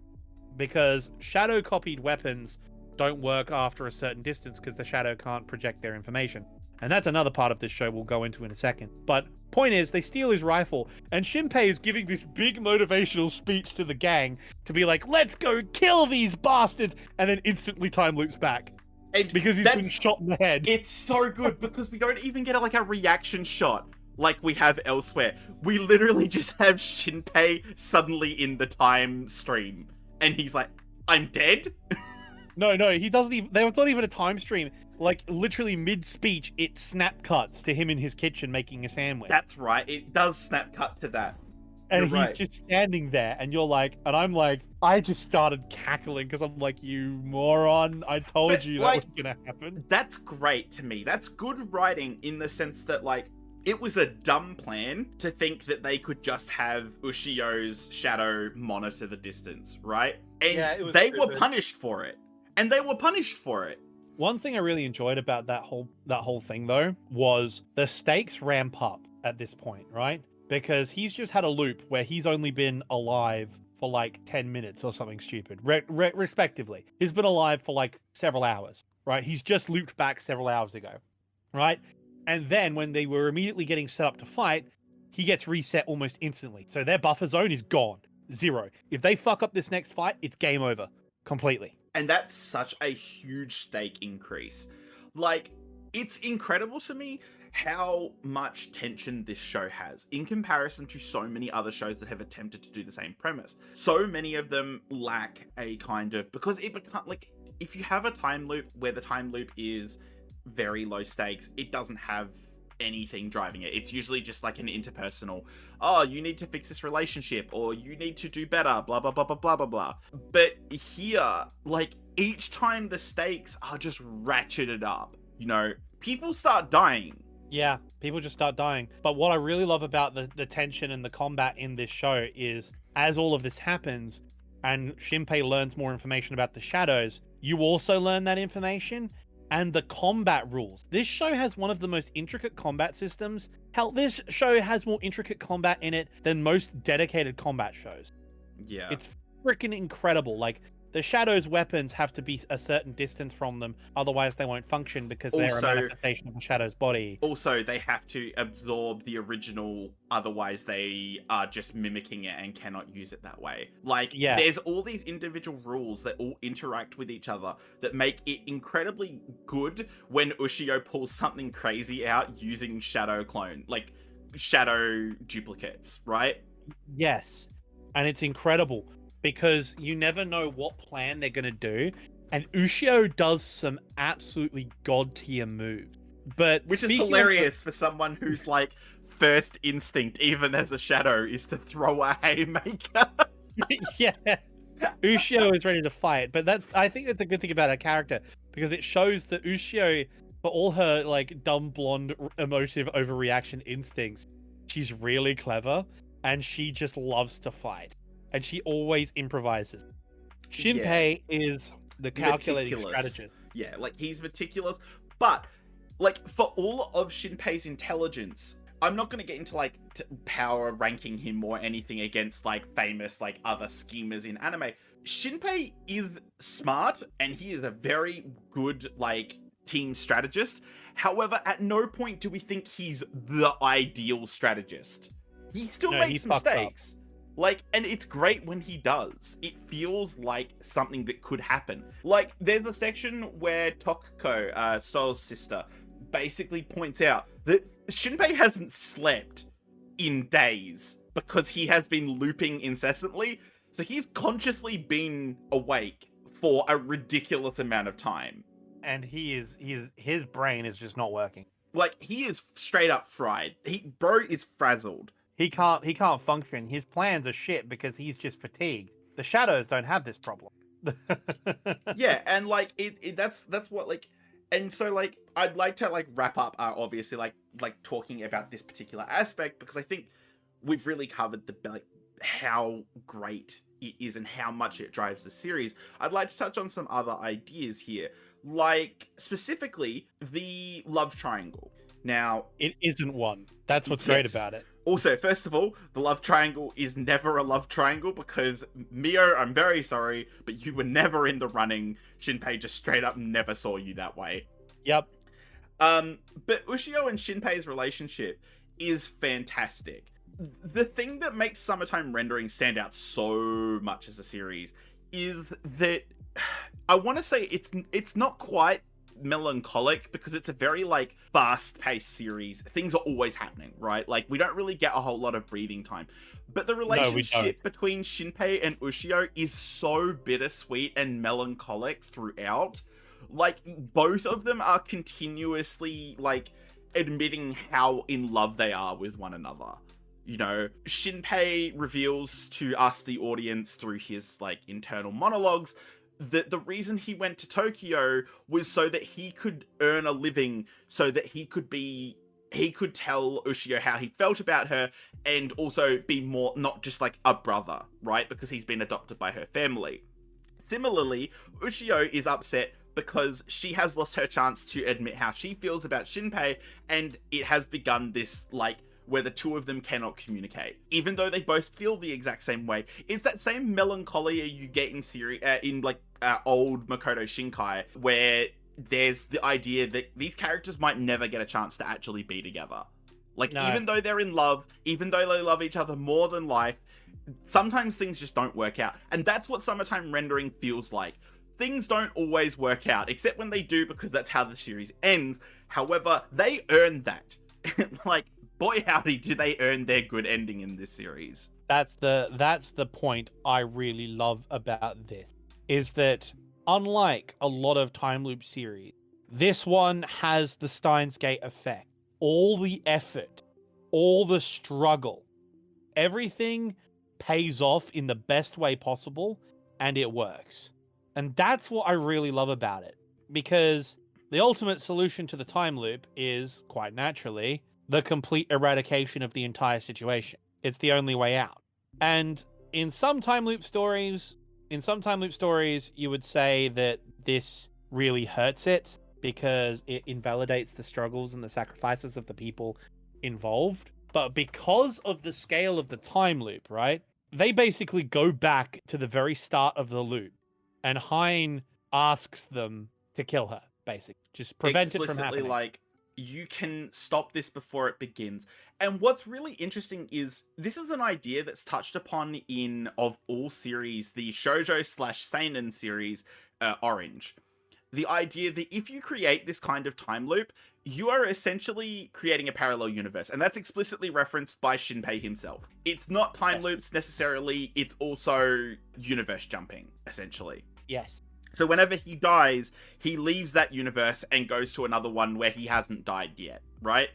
because shadow copied weapons don't work after a certain distance because the shadow can't project their information. And that's another part of this show we'll go into in a second. But point is, they steal his rifle, and Shinpei is giving this big motivational speech to the gang to be like, let's go kill these bastards, and then instantly time loops back. And because he's been shot in the head. It's so good because we don't even get a reaction shot like we have elsewhere. We literally just have Shinpei suddenly in the time stream, and he's like, I'm dead? No, he doesn't even, there was not even a time stream. Like, literally mid-speech, it snap cuts to him in his kitchen making a sandwich. That's right, it does snap cut to that. And You're he's right. just standing there, and you're like, and I'm like, I just started cackling because I'm like, you moron, I told you that was gonna happen. That's great to me. That's good writing in the sense that, it was a dumb plan to think that they could just have Ushio's shadow monitor the distance, right? And they were punished for it. And they were punished for it. One thing I really enjoyed about that whole thing, though, was the stakes ramp up at this point, right? Because he's just had a loop where he's only been alive for 10 minutes or something stupid, respectively. He's been alive for several hours, right? He's just looped back several hours ago, right? And then when they were immediately getting set up to fight, he gets reset almost instantly. So their buffer zone is gone. 0. If they fuck up this next fight, it's game over. Completely. And that's such a huge stake increase. It's incredible to me how much tension this show has in comparison to so many other shows that have attempted to do the same premise. So many of them lack a kind of, because it becomes if you have a time loop where the time loop is very low stakes, it doesn't have anything driving it. It's usually just an interpersonal, oh, you need to fix this relationship, or you need to do better, blah blah blah blah blah blah blah. But here, each time the stakes are just ratcheted up, people start dying. Yeah, people just start dying. But what I really love about the tension and the combat in this show is, as all of this happens and Shinpei learns more information about the shadows, you also learn that information and the combat rules. This show has one of the most intricate combat systems. Hell, this show has more intricate combat in it than most dedicated combat shows. Yeah. It's freaking incredible. The Shadow's weapons have to be a certain distance from them, otherwise they won't function because they're a manifestation of the Shadow's body. Also, they have to absorb the original, otherwise they are just mimicking it and cannot use it that way. There's all these individual rules that all interact with each other that make it incredibly good when Ushio pulls something crazy out using Shadow clone, Shadow duplicates, right? Yes, and it's incredible, because you never know what plan they're going to do. And Ushio does some absolutely god-tier moves. Which is hilarious for someone whose, first instinct, even as a shadow, is to throw a haymaker. Yeah. Ushio is ready to fight. But I think that's a good thing about her character, because it shows that Ushio, for all her, dumb, blonde, emotive overreaction instincts, she's really clever, and she just loves to fight. And she always improvises. Shinpei is the calculating strategist. Yeah, he's meticulous. But, for all of Shinpei's intelligence, I'm not going to get into, power ranking him or anything against, famous, other schemers in anime. Shinpei is smart, and he is a very good, team strategist. However, at no point do we think he's the ideal strategist. He still makes mistakes. And it's great when he does. It feels like something that could happen. There's a section where Tokuko, Sol's sister, basically points out that Shinpei hasn't slept in days because he has been looping incessantly. So he's consciously been awake for a ridiculous amount of time. And his brain is just not working. He is straight up fried. Bro is frazzled. He can't function. His plans are shit because he's just fatigued. The Shadows don't have this problem. Yeah, and like that's what like, and so like I'd like to like wrap up obviously like talking about this particular aspect, because I think we've really covered the like how great it is and how much it drives the series. I'd like to touch on some other ideas here, like specifically the love triangle. Now, It isn't one. That's what's great yes. about it. Also, first of all, the love triangle is never a love triangle, because Mio, I'm very sorry, but you were never in the running. Shinpei just straight up never saw you that way. Yep. But Ushio and Shinpei's relationship is fantastic. The thing that makes Summertime Rendering stand out so much as a series is that I want to say it's not quite melancholic, because it's a very like fast-paced series. Things are always happening, right? Like we don't really get a whole lot of breathing time. But the relationship between Shinpei and Ushio is so bittersweet and melancholic throughout. Like both of them are continuously like admitting how in love they are with one another. You know, Shinpei reveals to us, the audience, through his like internal monologues, that the reason he went to Tokyo was so that he could earn a living, so that he could tell Ushio how he felt about her, and also be more, not just like a brother, right? Because he's been adopted by her family. Similarly, Ushio is upset because she has lost her chance to admit how she feels about Shinpei, and it has begun this like where the two of them cannot communicate, even though they both feel the exact same way. It's that same melancholia you get in old Makoto Shinkai, where there's the idea that these characters might never get a chance to actually be together. Like, no. Even though they're in love, even though they love each other more than life, sometimes things just don't work out. And that's what Summertime Rendering feels like. Things don't always work out, except when they do, because that's how the series ends. However, they earn that. Like, boy howdy, do they earn their good ending in this series. That's the point I really love about this, is that unlike a lot of time loop series, this one has the Steins Gate effect. All the effort, all the struggle, everything pays off in the best way possible, and it works. And that's what I really love about it, because the ultimate solution to the time loop is, quite naturally, the complete eradication of the entire situation. It's the only way out. And in some time loop stories, you would say that this really hurts it, because it invalidates the struggles and the sacrifices of the people involved. But because of the scale of the time loop, right? They basically go back to the very start of the loop, and Hein asks them to kill her, basically. Just prevent it from happening. Like, you can stop this before it begins. And what's really interesting is this is an idea that's touched upon in, of all series, the shoujo/seinen series, Orange. The idea that if you create this kind of time loop, you are essentially creating a parallel universe. And that's explicitly referenced by Shinpei himself. It's not time loops necessarily, it's also universe jumping, essentially. Yes. So whenever he dies, he leaves that universe and goes to another one where he hasn't died yet, right?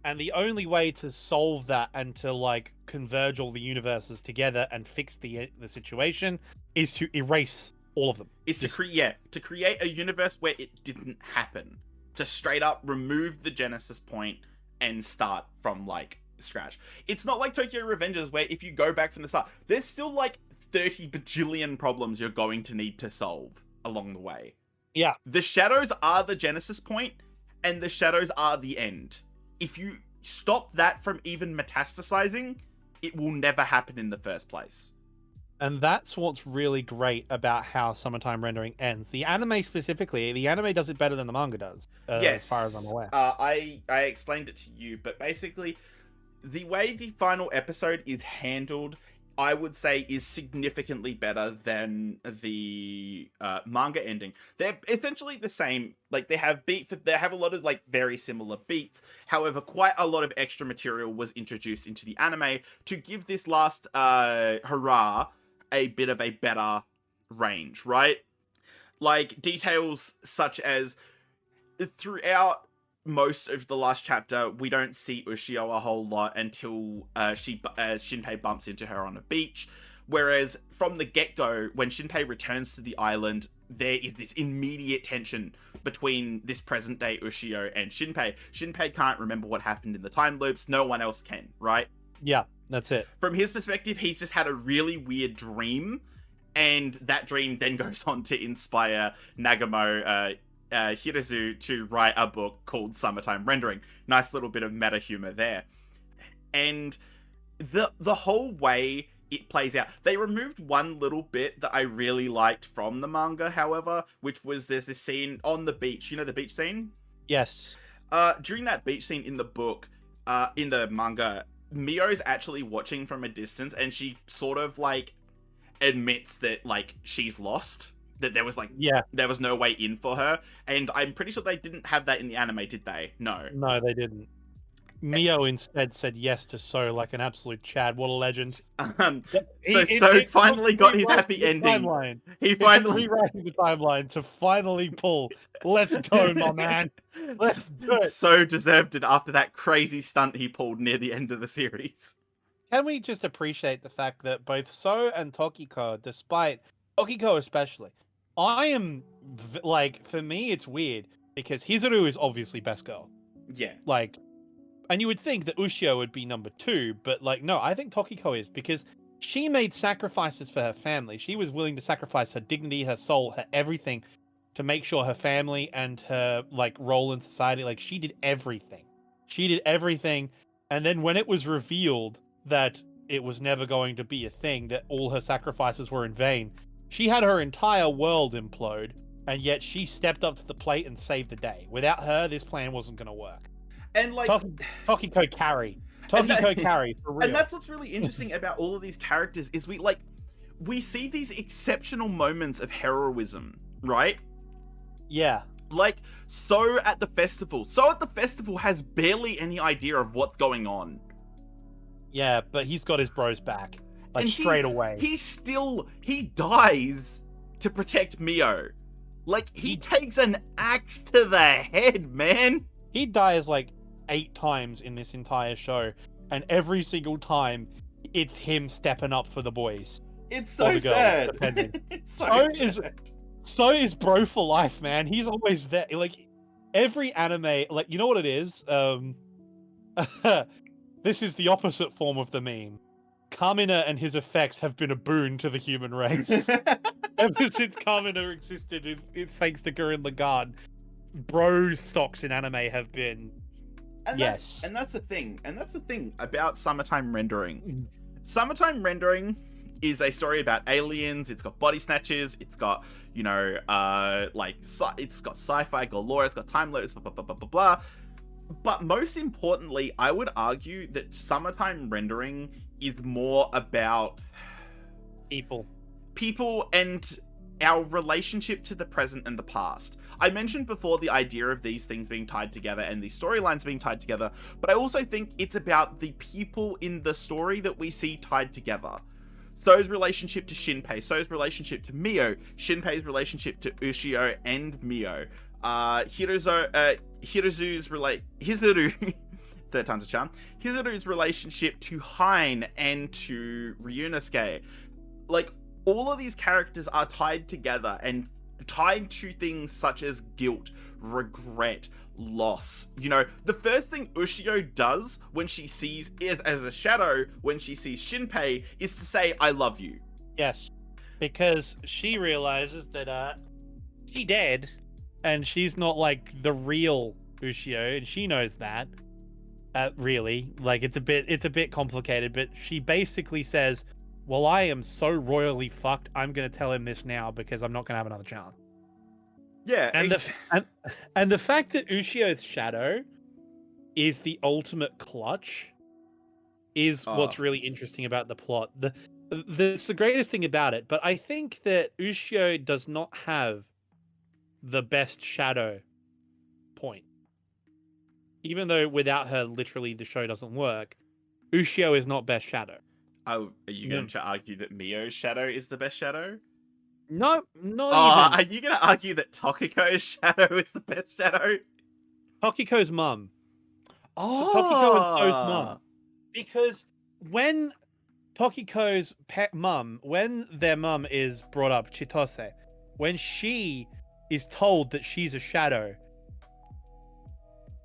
And the only way to solve that and to like converge all the universes together and fix the situation is to erase all of them. Is to create a universe where it didn't happen. To straight up remove the genesis point and start from like scratch. It's not like Tokyo Revengers, where if you go back from the start, there's still like 30 bajillion problems you're going to need to solve along the way. Yeah. The shadows are the genesis point, and the shadows are the end. If you stop that from even metastasizing, it will never happen in the first place. And that's what's really great about how Summertime Rendering ends. The anime specifically, the anime does it better than the manga does, yes, as far as I'm aware. I explained it to you, but basically, the way the final episode is handled, I would say, is significantly better than the manga ending. They're essentially the same. Like, they have a lot of like very similar beats. However, quite a lot of extra material was introduced into the anime to give this last hurrah a bit of a better range, right? Like, details such as throughout most of the last chapter, we don't see Ushio a whole lot until Shinpei bumps into her on a beach. Whereas from the get-go, when Shinpei returns to the island, there is this immediate tension between this present-day Ushio and Shinpei. Shinpei can't remember what happened in the time loops. No one else can, right? Yeah, that's it. From his perspective, he's just had a really weird dream, and that dream then goes on to inspire Nagamo Hirazu to write a book called Summertime Rendering. Nice little bit of meta humor there. And the whole way it plays out, they removed one little bit that I really liked from the manga, however, which was there's this scene on the beach. You know the beach scene? Yes. During that beach scene in the book, in the manga, Mio's actually watching from a distance, and she sort of like admits that like she's lost, that there was like there was no way in for her, and I'm pretty sure they didn't have that in the anime, did they? No, they didn't. Mio instead said yes to So like an absolute Chad. What a legend. So finally got his happy ending. Timeline. He finally rewriting the timeline to finally pull. Let's go, my man. Let's do it. So deserved it after that crazy stunt he pulled near the end of the series. Can we just appreciate the fact that both So and Tokiko, despite Tokiko especially, I am like, for me it's weird because Hizuru is obviously best girl. Yeah. Like, and you would think that Ushio would be number 2, but like, no, I think Tokiko is, because she made sacrifices for her family. She was willing to sacrifice her dignity, her soul, her everything to make sure her family and her like role in society, like she did everything. She did everything. And then when it was revealed that it was never going to be a thing, that all her sacrifices were in vain, she had her entire world implode, and yet she stepped up to the plate and saved the day. Without her, this plan wasn't going to work. And like Tokiko carry. Tokiko carry for real. And that's what's really interesting about all of these characters is we see these exceptional moments of heroism, right? Yeah. Like So at the festival has barely any idea of what's going on. Yeah, but he's got his bros back. Like And straight away. He dies to protect Mio. Like he takes an axe to the head, man. He dies like 8 times in this entire show, and every single time it's him stepping up for the boys. It's so sad. It's so sad. So is bro for life, man. He's always there. Like every anime, like you know what it is? This is the opposite form of the meme. Kamina and his effects have been a boon to the human race. Ever since Kamina existed, it's thanks to Gurren Lagann. Bro stocks in anime have been That's the thing about Summertime Rendering. Summertime Rendering is a story about aliens. It's got body snatchers. It's got it's got sci-fi galore. It's got time loops. Blah blah blah blah blah. But most importantly, I would argue that Summertime Rendering is more about people and our relationship to the present and the past. I mentioned before the idea of these things being tied together and these storylines being tied together, but I also think it's about the people in the story that we see tied together. So's relationship to Shinpei, So's relationship to Mio, Shinpei's relationship to Ushio and Mio, Hizuru, third time's a charm, Hizuru's relationship to Hein and to Ryunosuke. Like, all of these characters are tied together and tied to things such as guilt, regret, loss. You know, the first thing Ushio does when she sees as a shadow, when she sees Shinpei, is to say, I love you. Yes. Because she realizes that she dead and she's not like the real Ushio, and she knows that. Really. Like it's a bit complicated, but she basically says, well, I am so royally fucked, I'm gonna tell him this now because I'm not gonna have another chance. Yeah, and the fact that Ushio's shadow is the ultimate clutch is what's really interesting about the plot. It's the greatest thing about it, but I think that Ushio does not have the best shadow point. Even though without her, literally, the show doesn't work, Ushio is not best shadow. Oh, are you going to argue that Mio's shadow is the best shadow? No, not even. Are you going to argue that Tokiko's shadow is the best shadow? Tokiko's mum. Oh. So Tokiko and So's mum. Because when Tokiko's pet mum, when their mum is brought up, Chitose, when she is told that she's a shadow,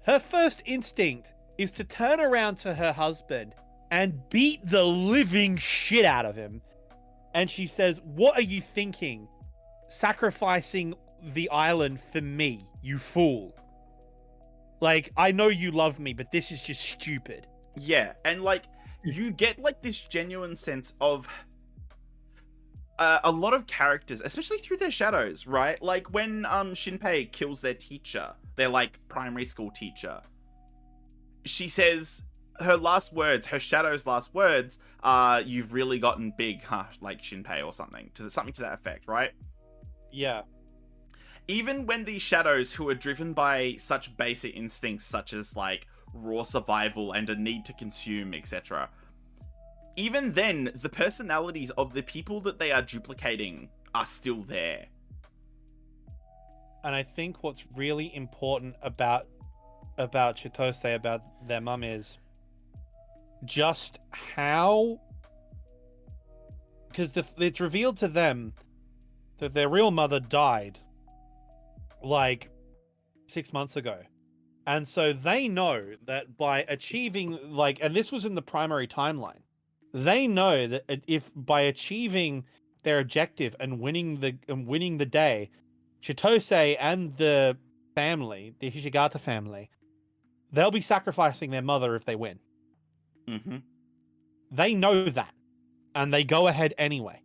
her first instinct is to turn around to her husband and beat the living shit out of him. And she says, "What are you thinking? Sacrificing the island for me, you fool. Like, I know you love me, but this is just stupid." Yeah, and like you get like this genuine sense of a lot of characters, especially through their shadows, right? Like when Shinpei kills their teacher, their like primary school teacher. She says her last words, her shadow's last words are, "You've really gotten big, huh?" Like Shinpei or something to that effect, right? Yeah. Even when these shadows, who are driven by such basic instincts such as like raw survival and a need to consume, etc., even then, the personalities of the people that they are duplicating are still there. And I think what's really important about Chitose, about their mum, is just how, because it's revealed to them that their real mother died like 6 months ago. And so they know that by achieving, like, and this was in the primary timeline, they know that if by achieving their objective and winning the day, Chitose and the family, the Hishigata family, they'll be sacrificing their mother if they win. Mm-hmm. They know that, and they go ahead anyway.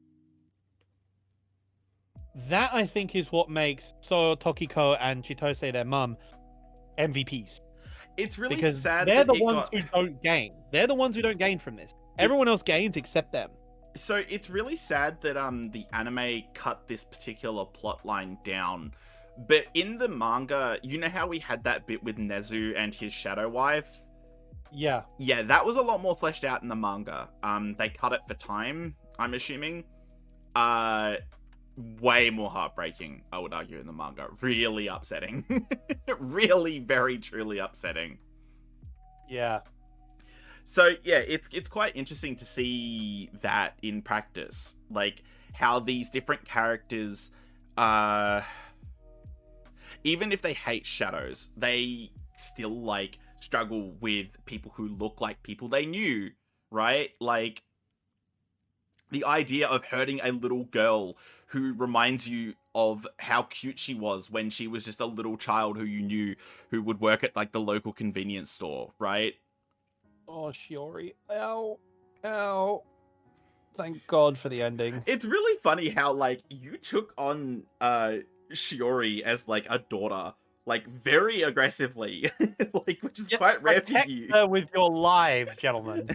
That, I think, is what makes So Tokiko and Chitose, their mum, MVPs. It's really Because sad they're that the ones who don't gain. They're the ones who don't gain from this. Everyone else gains except them. So it's really sad that the anime cut this particular plot line down. But in the manga, you know how we had that bit with Nezu and his shadow wife? Yeah. Yeah, that was a lot more fleshed out in the manga. They cut it for time, I'm assuming. Way more heartbreaking, I would argue, in the manga. Really upsetting. Really, very, truly upsetting. Yeah. So yeah, it's quite interesting to see that in practice, like how these different characters, even if they hate shadows, they still like struggle with people who look like people they knew, right? Like the idea of hurting a little girl who reminds you of how cute she was when she was just a little child who you knew, who would work at like the local convenience store, right? Oh, Shiori. Ow. Ow. Thank God for the ending. It's really funny how, like, you took on Shiori as, like, a daughter, like, very aggressively, like, which is quite rare for you. Her with your lives, gentlemen.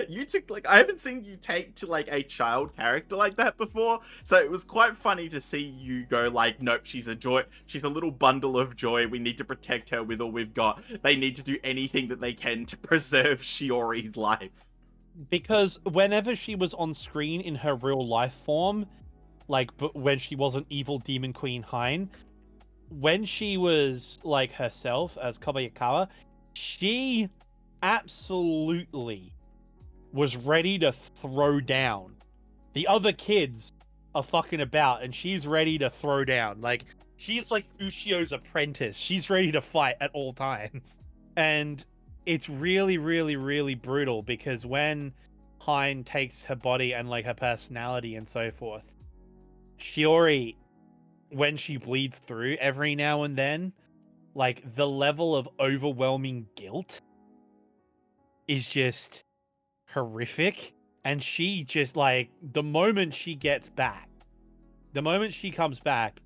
You took, like, I haven't seen you take to, like, a child character like that before, so it was quite funny to see you go, like, nope, she's a joy, she's a little bundle of joy, we need to protect her with all we've got, they need to do anything that they can to preserve Shiori's life. Because whenever she was on screen in her real life form, like, but when she wasn't evil demon queen Hein, when she was like herself as Kobayakawa, she absolutely was ready to throw down. The other kids are fucking about and she's ready to throw down. Like, she's like Ushio's apprentice. She's ready to fight at all times. And it's really, really, really brutal because when Hein takes her body and like her personality and so forth, Shiori, when she bleeds through every now and then, like the level of overwhelming guilt is just horrific. And she just like, the moment she gets back, the moment she comes back,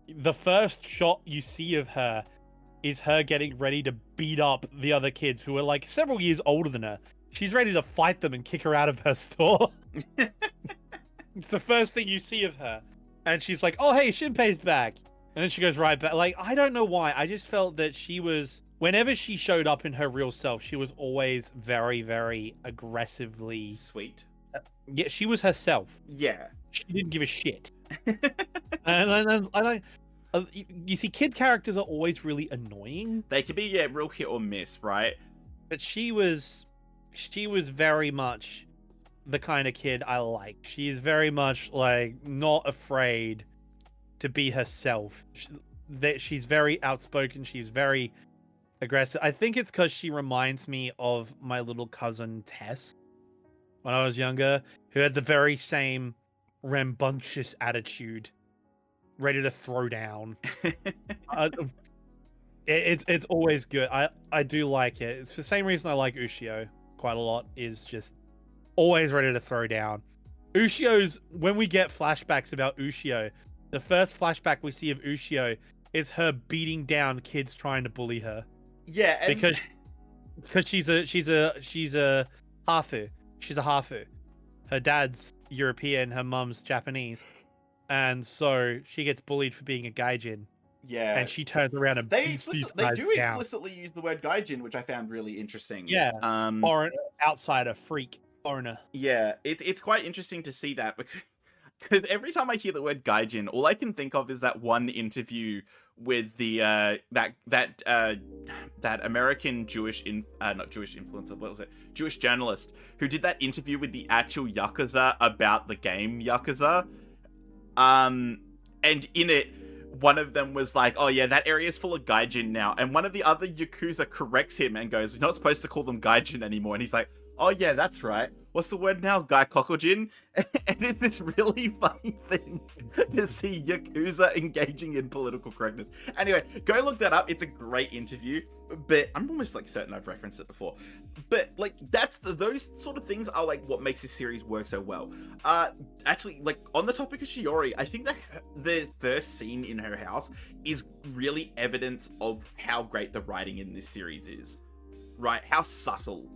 the first shot you see of her is her getting ready to beat up the other kids who are like several years older than her. She's ready to fight them and kick her out of her store. It's the first thing you see of her. And she's like, oh, hey, Shinpei's back. And then she goes right back. Like, I don't know why. I just felt that she was, whenever she showed up in her real self, she was always very, very aggressively sweet. Yeah, she was herself. Yeah. She didn't give a shit. and you see, kid characters are always really annoying. They can be, yeah, real hit or miss, right? But she was very much the kind of kid I like. She's very much like not afraid to be herself. She's very outspoken. She's very aggressive. I think it's because she reminds me of my little cousin Tess when I was younger, who had the very same rambunctious attitude, ready to throw down. It's always good. I do like it. It's the same reason I like Ushio quite a lot. Is just always ready to throw down. Ushio's when we get flashbacks about Ushio, the first flashback we see of Ushio is her beating down kids trying to bully her. Yeah, and... because she's a hafu. She's a hafu. Her dad's European, her mum's Japanese, and so she gets bullied for being a gaijin. Yeah, and she turns around and beats these guys do down. explicitly use the word gaijin, which I found really interesting. Yeah, foreign outsider, freak, foreigner. Yeah, it's quite interesting to see that because every time I hear the word gaijin, all I can think of is that one interview with the that American Jewish not Jewish influencer, what was it? Jewish journalist who did that interview with the actual Yakuza about the game Yakuza. And in it, one of them was like, "Oh yeah, that area is full of gaijin now," and one of the other Yakuza corrects him and goes, "You're not supposed to call them gaijin anymore." And he's like, "Oh yeah, that's right. What's the word now? Gaikokujin?" And it's this really funny thing to see Yakuza engaging in political correctness. Anyway, go look that up. It's a great interview, but I'm almost like certain I've referenced it before. But like those sort of things are like what makes this series work so well. Actually, like on the topic of Shiori, I think that the first scene in her house is really evidence of how great the writing in this series is. Right? How subtle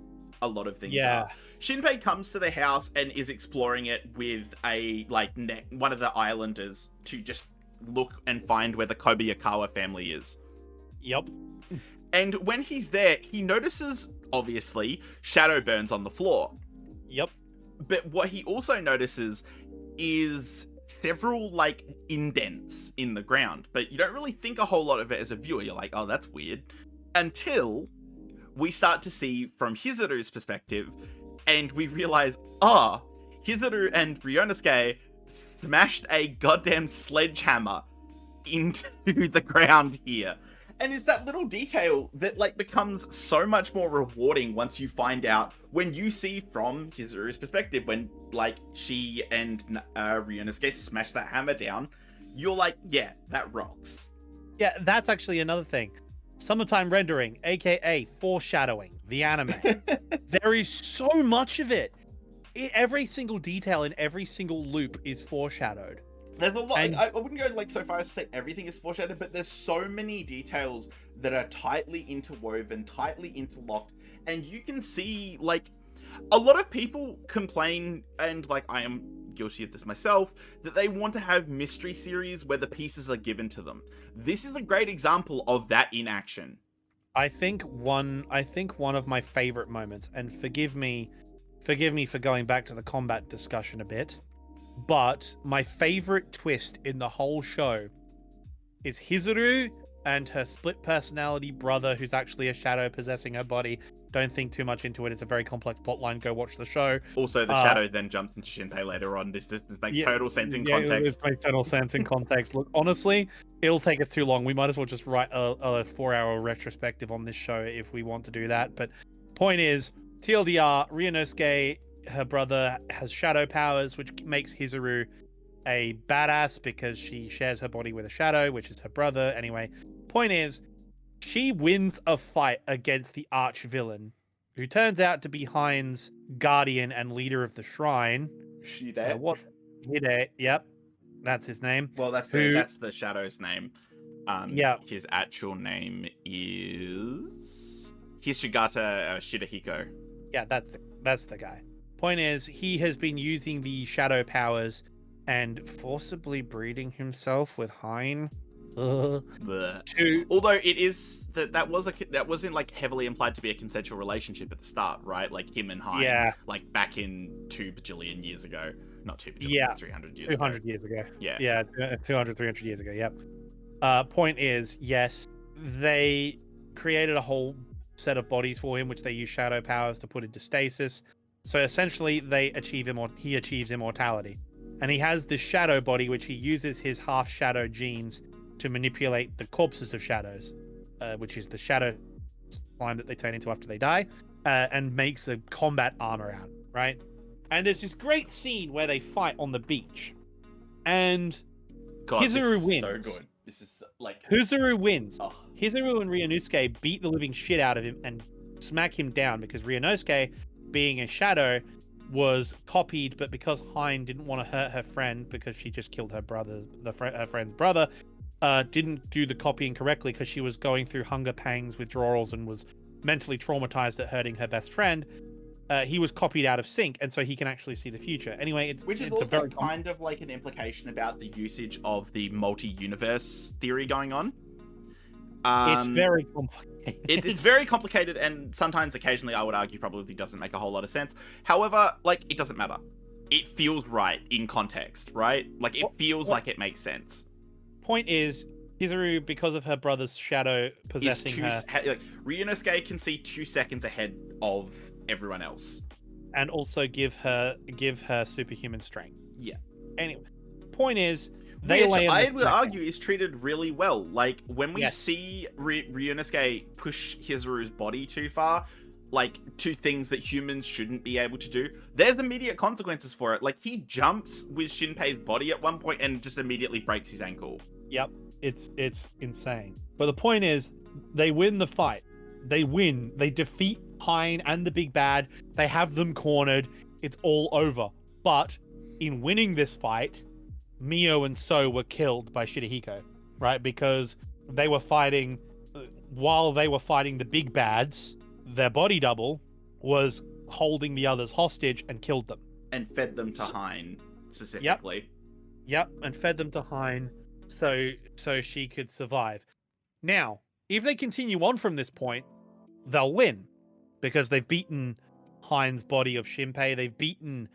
a lot of things are. Shinpei comes to the house and is exploring it with a one of the islanders to just look and find where the Kobayakawa family is. Yep. And when he's there, he notices, obviously, shadow burns on the floor. Yep. But what he also notices is several like indents in the ground, but you don't really think a whole lot of it as a viewer. You're like, oh, that's weird. Until we start to see from Hizuru's perspective, and we realize, Hizoru and Ryunosuke smashed a goddamn sledgehammer into the ground here. And it's that little detail that like becomes so much more rewarding once you find out, when you see from Hizuru's perspective, when like she and Ryunosuke smash that hammer down, you're like, yeah, that rocks. Yeah, that's actually another thing. Summertime rendering, aka foreshadowing, the anime. There is so much of it. Every single detail in every single loop is foreshadowed. There's a lot. And I wouldn't go like so far as to say everything is foreshadowed, but there's so many details that are tightly interwoven, tightly interlocked, and you can see like a lot of people complain, and like I am guilty of this myself, that they want to have mystery series where the pieces are given to them. This is a great example of that in action. I think one of my favorite moments, and forgive me for going back to the combat discussion a bit, but my favorite twist in the whole show is Hizuru and her split personality brother, who's actually a shadow possessing her body. Don't think too much into it. It's a very complex plotline. Go watch the show. Also, the shadow then jumps into Shinpei later on. This makes total sense in context. It makes total sense in context. Look, honestly, it'll take us too long. We might as well just write a 4-hour retrospective on this show if we want to do that. But point is, TLDR, Ryunosuke, her brother, has shadow powers, which makes Hizuru a badass because she shares her body with a shadow, which is her brother. Anyway, point is, she wins a fight against the arch villain, who turns out to be Hein's guardian and leader of the shrine. Shide. What's Hide? Yep, that's his name. Well, that's the shadow's name. Yeah. His actual name is Hishigata Shidahiko. Yeah, that's the guy. Point is, he has been using the shadow powers and forcibly breeding himself with Hein. Although it is that wasn't like heavily implied to be a consensual relationship at the start, right? Like him and Hein, like back in 2 bajillion years ago. Not 2 bajillion, 300 years 200 years ago. Yeah, 200, 300 years ago, yep. Point is, yes, they created a whole set of bodies for him, which they use shadow powers to put into stasis. So essentially, he achieves immortality, and he has this shadow body, which he uses his half shadow genes to manipulate the corpses of shadows, which is the shadow slime that they turn into after they die, and makes the combat armor out, right? And there's this great scene where they fight on the beach, and God, Hizuru this is wins. so good. This is like Hizuru wins. oh. Hizuru and Ryunosuke beat the living shit out of him and smack him down because Ryunosuke, being a shadow, was copied, but because Hein didn't want to hurt her friend because she just killed her brother, her friend's brother, didn't do the copying correctly because she was going through hunger pangs, withdrawals, and was mentally traumatized at hurting her best friend. He was copied out of sync, and so he can actually see the future. Anyway, Which is also kind of like an implication about the usage of the multi-universe theory going on. It's very complicated. It's very complicated, and sometimes, occasionally, I would argue probably doesn't make a whole lot of sense. However, like, it doesn't matter. It feels right in context, right? Like, it feels like it makes sense. Point is, Hizuru, because of her brother's shadow possessing her, like, Ryunosuke can see 2 seconds ahead of everyone else, and also give her superhuman strength. Yeah. Anyway, point is, which I would argue is treated really well. Like, when we Yes. see Ryunosuke push Hizuru's body too far, like, to things that humans shouldn't be able to do, there's immediate consequences for it. Like, he jumps with Shinpei's body at one point and just immediately breaks his ankle. Yep, it's insane. But the point is, they win the fight. They win. They defeat Hein and the big bad. They have them cornered. It's all over. But in winning this fight, Mio and So were killed by Shirahiko, right? Because they were fighting, while they were fighting the big bads, their body double was holding the others hostage and killed them. And fed them to Hein, specifically. Yep, and fed them to Hein so she could survive. Now, if they continue on from this point, they'll win. Because they've beaten Hein's body of Shinpei, they've beaten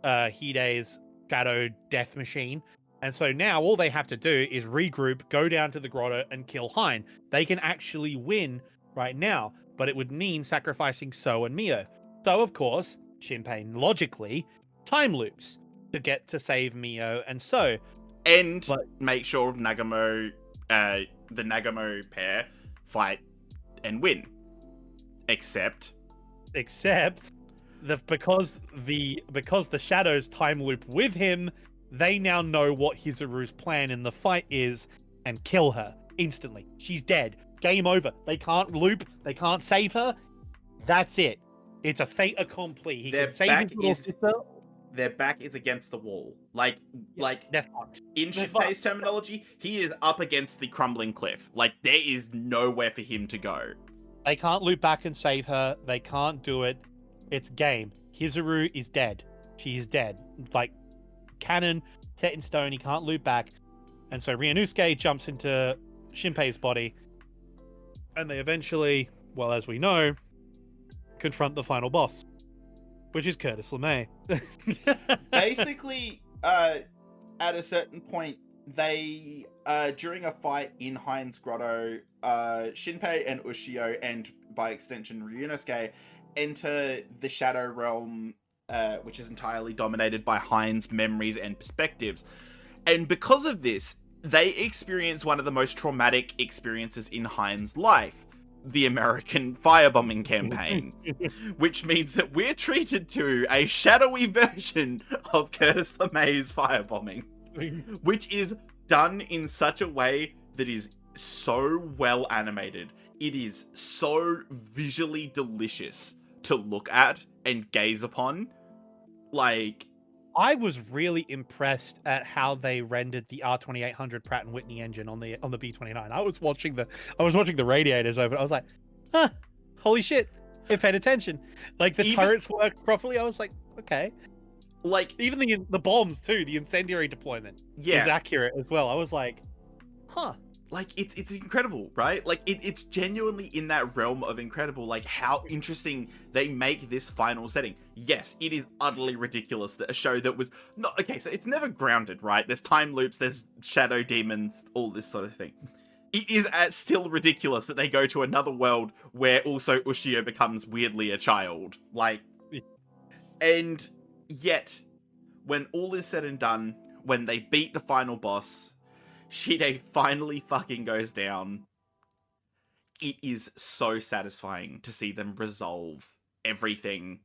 Hide's shadow death machine, and so now all they have to do is regroup, go down to the grotto, and kill Hein. They can actually win right now, but it would mean sacrificing So and Mio. So, of course, Shinpei logically time loops to get to save Mio and So. And make sure Nagamo, the Nagamo pair fight and win. Except because the shadows time loop with him, they now know what Hizuru's plan in the fight is and kill her instantly. She's dead. Game over. They can't loop. They can't save her. That's it. It's a fait accompli. He can save his little sister. Their back is against the wall. Like they're fucked. In Shinpei's terminology, he is up against the crumbling cliff. Like, there is nowhere for him to go. They can't loop back and save her. They can't do it. It's game. Hizuru is dead. She is dead. Like, canon, set in stone. He can't loop back. And so Ryunosuke jumps into Shinpei's body. And they eventually, well, as we know, confront the final boss, which is Curtis LeMay. Basically, at a certain point, they, during a fight in Hein's Grotto, Shinpei and Ushio, and by extension Ryunosuke, enter the Shadow Realm, which is entirely dominated by Hein's memories and perspectives. And because of this, they experience one of the most traumatic experiences in Hein's life, the American firebombing campaign, which means that we're treated to a shadowy version of Curtis LeMay's firebombing, which is done in such a way that is so well animated. It is so visually delicious to look at and gaze upon. Like, I was really impressed at how they rendered the R2800 Pratt & Whitney engine on the B29. I was watching the radiators over. I was like, huh, holy shit! It paid attention. Like, the turrets worked properly. I was like, okay. Like, even the bombs too, the incendiary deployment is accurate as well. I was like, huh. Like, it's incredible, right? Like, it's genuinely in that realm of incredible, like, how interesting they make this final setting. Yes, it is utterly ridiculous that a show that was not... Okay, so it's never grounded, right? There's time loops, there's shadow demons, all this sort of thing. It is still ridiculous that they go to another world where also Ushio becomes weirdly a child. Like, And yet, when all is said and done, when they beat the final boss, Shide finally fucking goes down. It is so satisfying to see them resolve everything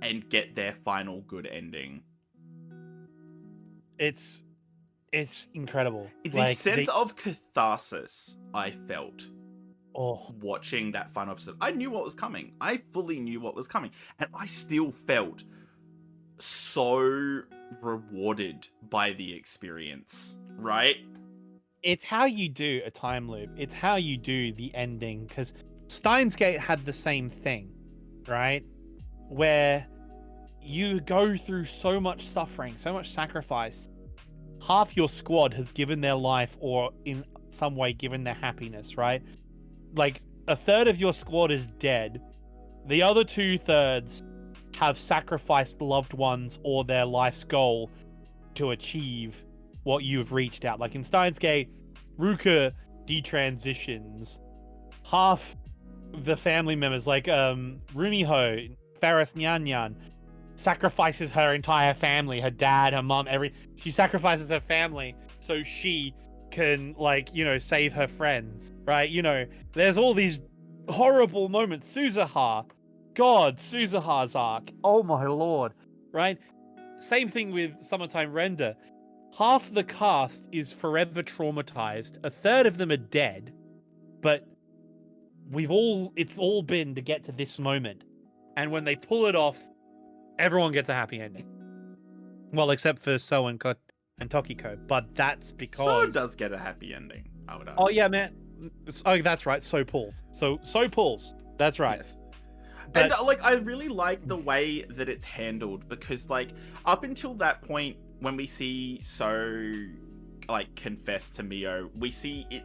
and get their final good ending. It's incredible. The sense of catharsis I felt watching that final episode. I knew what was coming. I fully knew what was coming. And I still felt so rewarded by the experience, right? It's how you do a time loop. It's how you do the ending. Because Steins Gate had the same thing, right? Where you go through so much suffering, so much sacrifice. Half your squad has given their life or in some way given their happiness, right? Like, a third of your squad is dead. The other 2/3 have sacrificed loved ones or their life's goal to achieve what you've reached out. Like in Steins Gate, Ruka detransitions. Half the family members, like Rumiho, Ferris Nyan Nyan, sacrifices her entire family, her dad, her mom, she sacrifices her family so she can, like, you know, save her friends, right? You know, there's all these horrible moments. Suzuha's arc. Oh my lord, right? Same thing with Summertime Render. Half the cast is forever traumatized. A third of them are dead, but it's all been to get to this moment. And when they pull it off, everyone gets a happy ending. Well, except for So and Tokiko, but that's because So does get a happy ending, I would argue. Oh yeah, man. Oh, that's right. So pulls. So pulls. That's right. Yes. But... And like, I really like the way that it's handled, because like up until that point, when we see So like confess to Mio, we see it.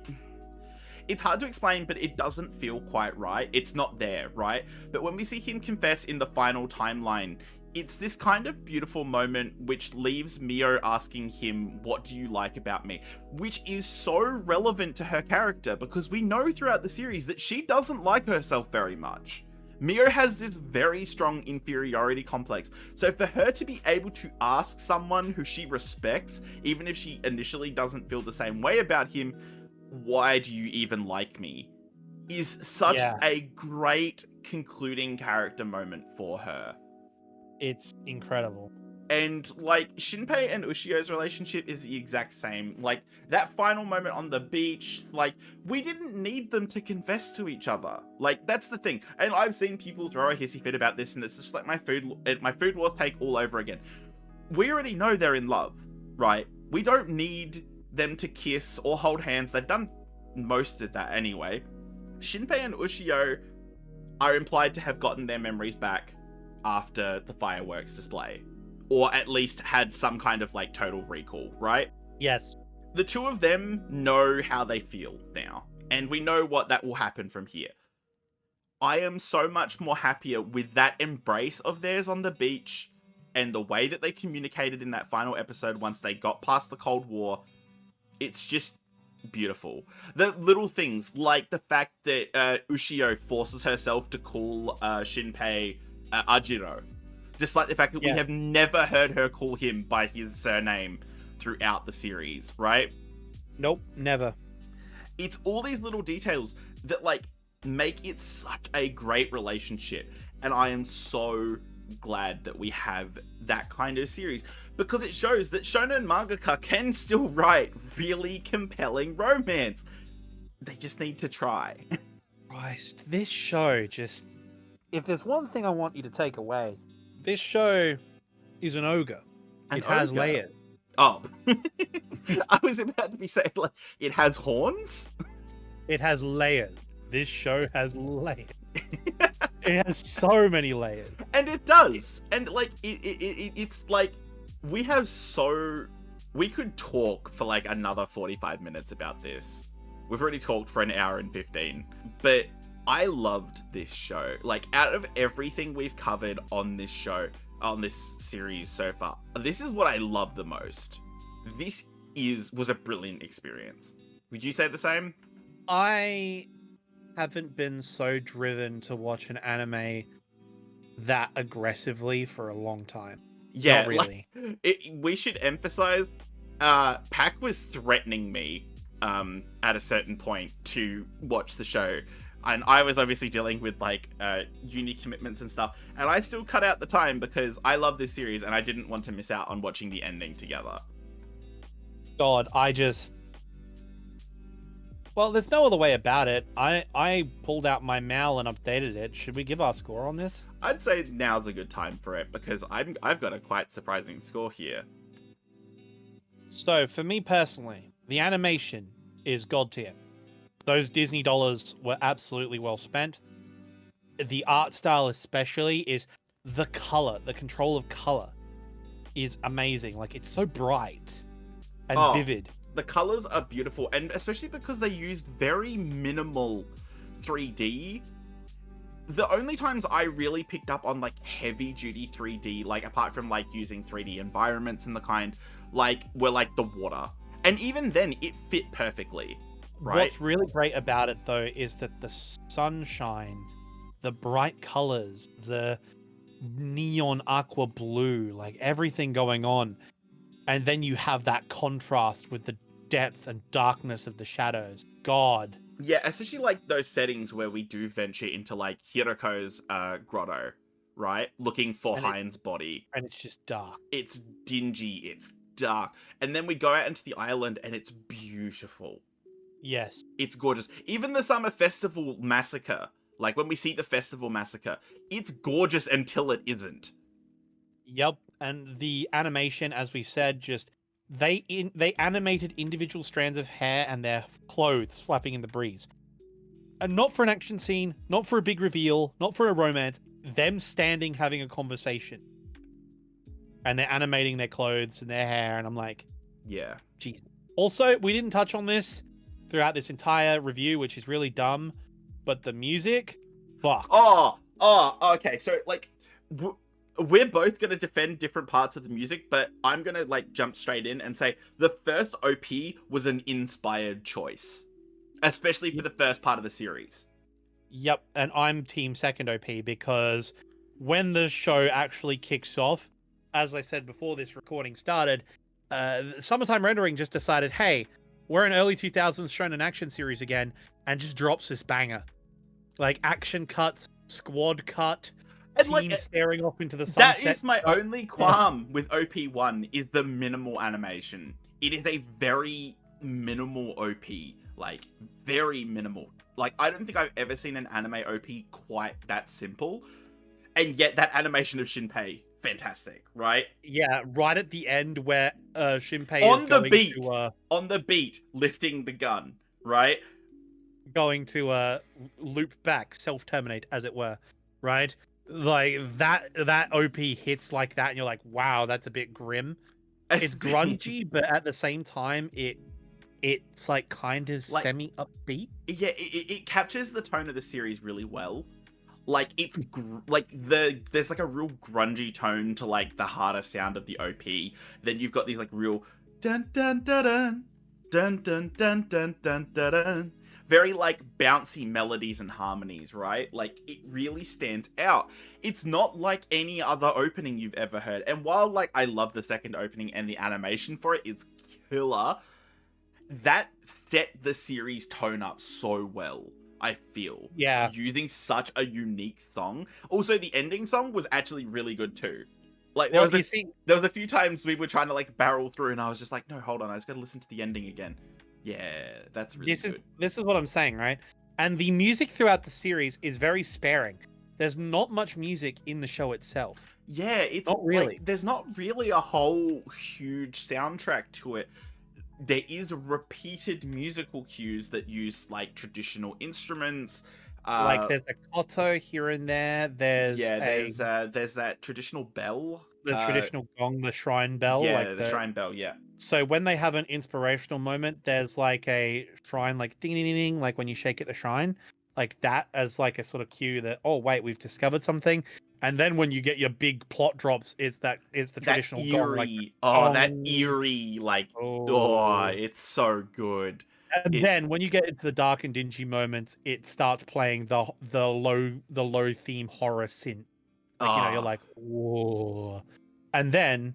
It's hard to explain, but it doesn't feel quite right. It's not there, right? But when we see him confess in the final timeline, it's this kind of beautiful moment which leaves Mio asking him, what do you like about me? Which is so relevant to her character, because we know throughout the series that she doesn't like herself very much. Mio has this very strong inferiority complex, so for her to be able to ask someone who she respects, even if she initially doesn't feel the same way about him, why do you even like me, is such a great concluding character moment for her. It's incredible. And like, Shinpei and Ushio's relationship is the exact same. Like, that final moment on the beach, like, we didn't need them to confess to each other. Like, that's the thing. And I've seen people throw a hissy fit about this, and it's just like my Food Wars take all over again. We already know they're in love, right? We don't need them to kiss or hold hands. They've done most of that anyway. Shinpei and Ushio are implied to have gotten their memories back after the fireworks display, or at least had some kind of like total recall, right? Yes. The two of them know how they feel now, and we know what that will happen from here. I am so much more happier with that embrace of theirs on the beach and the way that they communicated in that final episode once they got past the Cold War. It's just beautiful. The little things, like the fact that Ushio forces herself to call Shinpei Ajiro. Despite the fact that we have never heard her call him by his surname throughout the series, right? Nope, never. It's all these little details that like make it such a great relationship. And I am so glad that we have that kind of series, because it shows that shonen mangaka can still write really compelling romance. They just need to try. Christ, this show just... If there's one thing I want you to take away, this show is an ogre. It has layers. Oh. I was about to be saying, like, it has horns? It has layers. This show has layers. It has so many layers. And it does. And, like, it's like, we could talk for, like, another 45 minutes about this. We've already talked for an hour and 15. But I loved this show. Like, out of everything we've covered on this show, on this series so far, this is what I love the most. This was a brilliant experience. Would you say the same? I haven't been so driven to watch an anime that aggressively for a long time. Yeah, Not really. we should emphasize, Pac was threatening me at a certain point to watch the show, and I was obviously dealing with like uni commitments and stuff, and I still cut out the time because I love this series and I didn't want to miss out on watching the ending together. God, well, there's no other way about it. I pulled out my mail and updated it. Should we give our score on this? I'd say now's a good time for it because I've got a quite surprising score here. So, for me personally, the animation is god tier. Those Disney dollars were absolutely well spent. The art style especially is the color, the control of color is amazing. Like, it's so bright and Oh, vivid. the colors are beautiful, and especially because they used very minimal 3D. The only times I really picked up on like heavy duty 3D, like apart from like using 3D environments and the kind, like were like the water. And even then it fit perfectly, right? What's really great about it though is that the sunshine, the bright colors, the neon aqua blue, like everything going on. And then you have that contrast with the depth and darkness of the shadows. God. Yeah, especially like those settings where we do venture into like Hiroko's grotto, right? Looking for Hein's body. And it's just dark. It's dingy, it's dark. And then we go out into the island and it's beautiful. Yes. It's gorgeous. Even the Summer Festival Massacre, like when we see the Festival Massacre, it's gorgeous until it isn't. Yep. And the animation, as we said, just they animated individual strands of hair and their clothes flapping in the breeze. And not for an action scene, not for a big reveal, not for a romance, them standing having a conversation. And they're animating their clothes and their hair, and I'm like, yeah. geez. Also, we didn't touch on this throughout this entire review, which is really dumb, but the music, fuck. Okay. So, like, we're both going to defend different parts of the music, but I'm going to, like, jump straight in and say the first OP was an inspired choice, especially for the first part of the series. Yep, and I'm team second OP because when the show actually kicks off, as I said before this recording started, Summertime Rendering just decided, hey, we're an early 2000s shonen action series again, and just drops this banger. Like, action cuts, squad cut, and team like, staring off into the sunset. That is my only qualm with OP1 is the minimal animation. It is a very minimal OP. Like, very minimal. Like, I don't think I've ever seen an anime OP quite that simple. And yet that animation of Shinpei, fantastic, right? Yeah, right at the end where Shinpei on the beat, lifting the gun, right? Going to loop back, self-terminate, as it were, right? Like, that OP hits like that, and you're like, wow, that's a bit grim. It's grungy, but at the same time, it's like kind of like, semi-upbeat. Yeah, it captures the tone of the series really well. Like, it's like there's like a real grungy tone to like the harder sound of the OP. Then you've got these like real dun dun dun dun dun dun dun dun dun dun, very like bouncy melodies and harmonies, right? Like, it really stands out. It's not like any other opening you've ever heard. And while like I love the second opening and the animation for it is killer, that set the series tone up so well. I feel. Yeah. Using such a unique song. Also, the ending song was actually really good too. Like, there was a few times we were trying to like barrel through, and I was just like, no, hold on, I just gotta listen to the ending again. Yeah, that's really good. This is what I'm saying, right? And the music throughout the series is very sparing. There's not much music in the show itself. Yeah, it's not really. Like, there's not really a whole huge soundtrack to it. There is repeated musical cues that use like traditional instruments. Like, there's a koto here and there. There's that traditional bell. The traditional gong, the shrine bell. Yeah, like the shrine bell. Yeah. So when they have an inspirational moment, there's like a shrine, like ding ding ding ding, like when you shake at the shrine, like that as like a sort of cue that, oh wait, we've discovered something. And then when you get your big plot drops, it's the traditional that eerie, gong, like, that eerie, like, it's so good. And then when you get into the dark and dingy moments, it starts playing the low theme horror synth. Like, you're Ah, like, whoa. And then,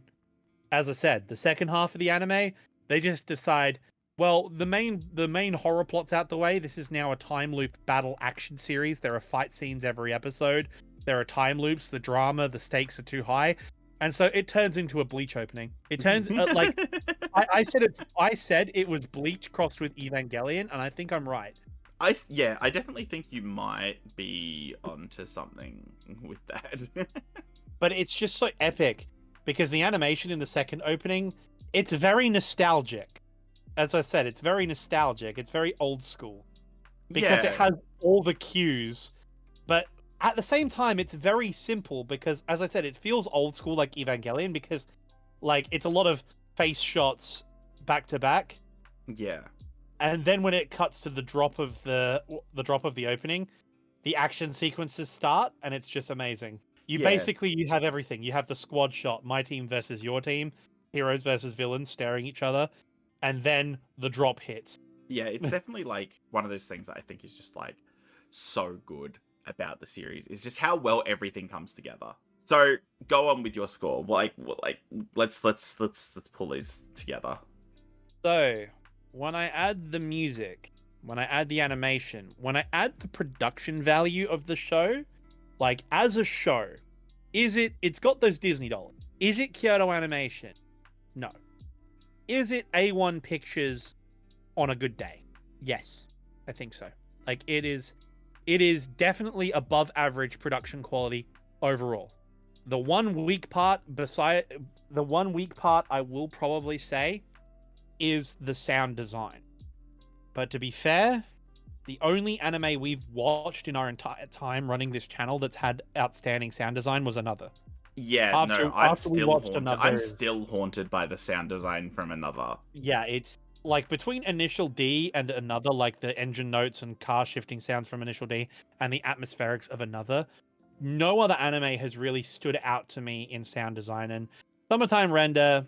as I said, the second half of the anime, they just decide, well, the main horror plot's out the way. This is now a time loop battle action series. There are fight scenes every episode. There are time loops. The drama, the stakes are too high, and so it turns into a Bleach opening. It turns like I said it was Bleach crossed with Evangelion, and I think I'm right. yeah, I definitely think you might be onto something with that. But it's just so epic because the animation in the second opening, it's very nostalgic. As I said, it's very nostalgic. It's very old school because it Yeah, has all the cues, but at the same time, it's very simple because, as I said, it feels old school like Evangelion because, like, it's a lot of face shots back to back, yeah, and then when it cuts to the opening, the action sequences start, and it's just amazing. yeah, You have everything. You have the squad shot, my team versus your team, heroes versus villains staring each other, and then the drop hits. yeah. It's definitely like one of those things that I think is just like so good about the series is just how well everything comes together. So go on with your score. Let's pull these together. So, when I add the music, when I add the animation, when I add the production value of the show, like as a show, it's got those Disney dollars. Is it Kyoto Animation? No. Is it A1 Pictures on a good day? Yes, I think so. Like it is definitely above average production quality overall. The one weak part I will probably say is the sound design. But to be fair, the only anime we've watched in our entire time running this channel that's had outstanding sound design was Another. Yeah, no, After we watched I'm Another, still haunted by the sound design from Another. yeah, it's like between Initial D and Another, like the engine notes and car shifting sounds from Initial D and the atmospherics of Another, no other anime has really stood out to me in sound design. And Summertime Render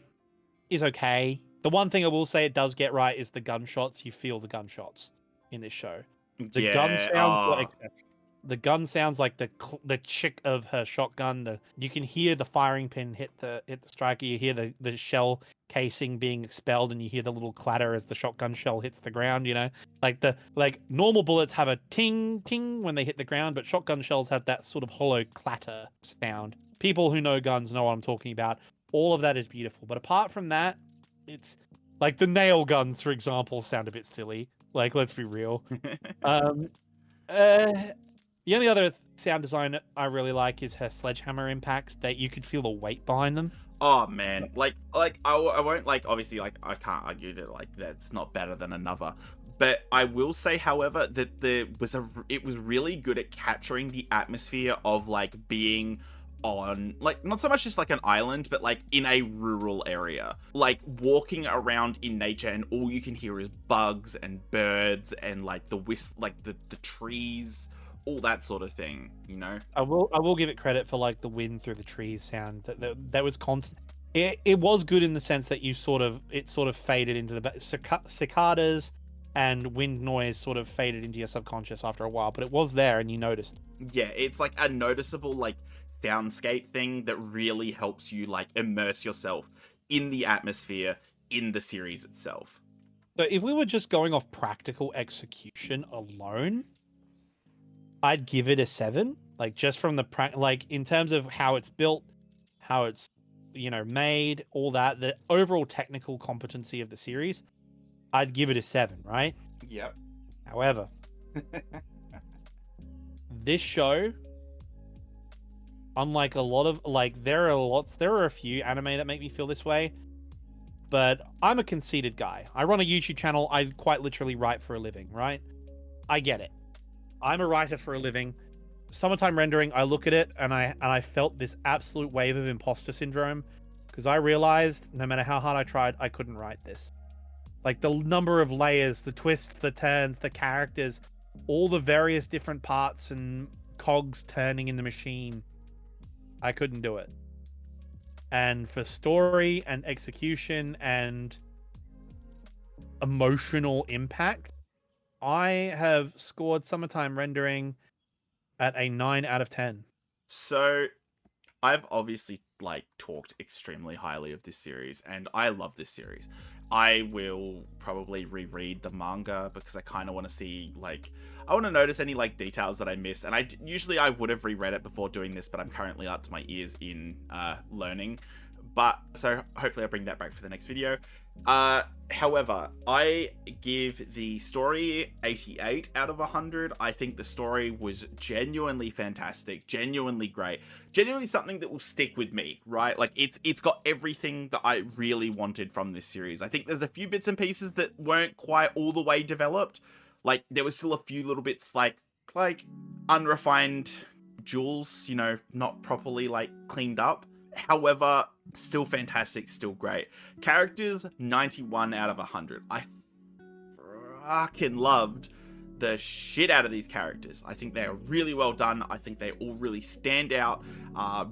is okay. The one thing I will say it does get right is the gunshots. You feel the gunshots in this show. The gun Yeah, sounds were exceptional. The gun sounds like the chick of her shotgun. You can hear the firing pin hit the striker. You hear the shell casing being expelled, and you hear the little clatter as the shotgun shell hits the ground. Like normal bullets have a ting ting when they hit the ground, but shotgun shells have that sort of hollow clatter sound. People who know guns know what I'm talking about. All of that is beautiful, but apart from that, it's like the nail guns, for example, sound a bit silly. Like, let's be real. Um, uh, the only other sound design I really like is her sledgehammer impacts. That you could feel the weight behind them. oh man, I won't like obviously like I can't argue that like that's not better than Another, but I will say, however, that it was really good at capturing the atmosphere of like being on like not so much just like an island but like in a rural area, like walking around in nature and all you can hear is bugs and birds and like the trees, all that sort of thing, you know. I will give it credit for like the wind through the trees sound that was constant. It was good in the sense that it sort of faded into cicadas and wind noise sort of faded into your subconscious after a while, but it was there and you noticed. Yeah, it's like a noticeable like soundscape thing that really helps you like immerse yourself in the atmosphere in the series itself. So if we were just going off practical execution alone, I'd give it a 7. Like just from like in terms of how it's built, how it's made, all that, the overall technical competency of the series, I'd give it a 7, right? Yep. However, this show, unlike a lot of like there are a few anime that make me feel this way, but I'm a conceited guy. I run a YouTube channel. I quite literally write for a living, right? I get it. I'm a writer for a living. Summertime Rendering, I look at it and I felt this absolute wave of imposter syndrome because I realized no matter how hard I tried, I couldn't write this. Like the number of layers, the twists, the turns, the characters, all the various different parts and cogs turning in the machine, I couldn't do it. And for story and execution and emotional impact, I have scored Summertime Rendering at a 9 out of 10. So I've obviously like talked extremely highly of this series, and I love this series. I will probably reread the manga because I kind of want to see like I want to notice any like details that I missed. And usually I would have reread it before doing this, but I'm currently up to my ears in learning. But so hopefully I'll bring that back for the next video. However, I give the story 88 out of 100. I think the story was genuinely fantastic, genuinely great, genuinely something that will stick with me, right? Like it's got everything that I really wanted from this series. I think there's a few bits and pieces that weren't quite all the way developed. Like there was still a few little bits like unrefined jewels, you know, not properly like cleaned up. However, still fantastic, still great. Characters, 91 out of 100. I fucking loved the shit out of these characters. I think they are really well done. I think they all really stand out,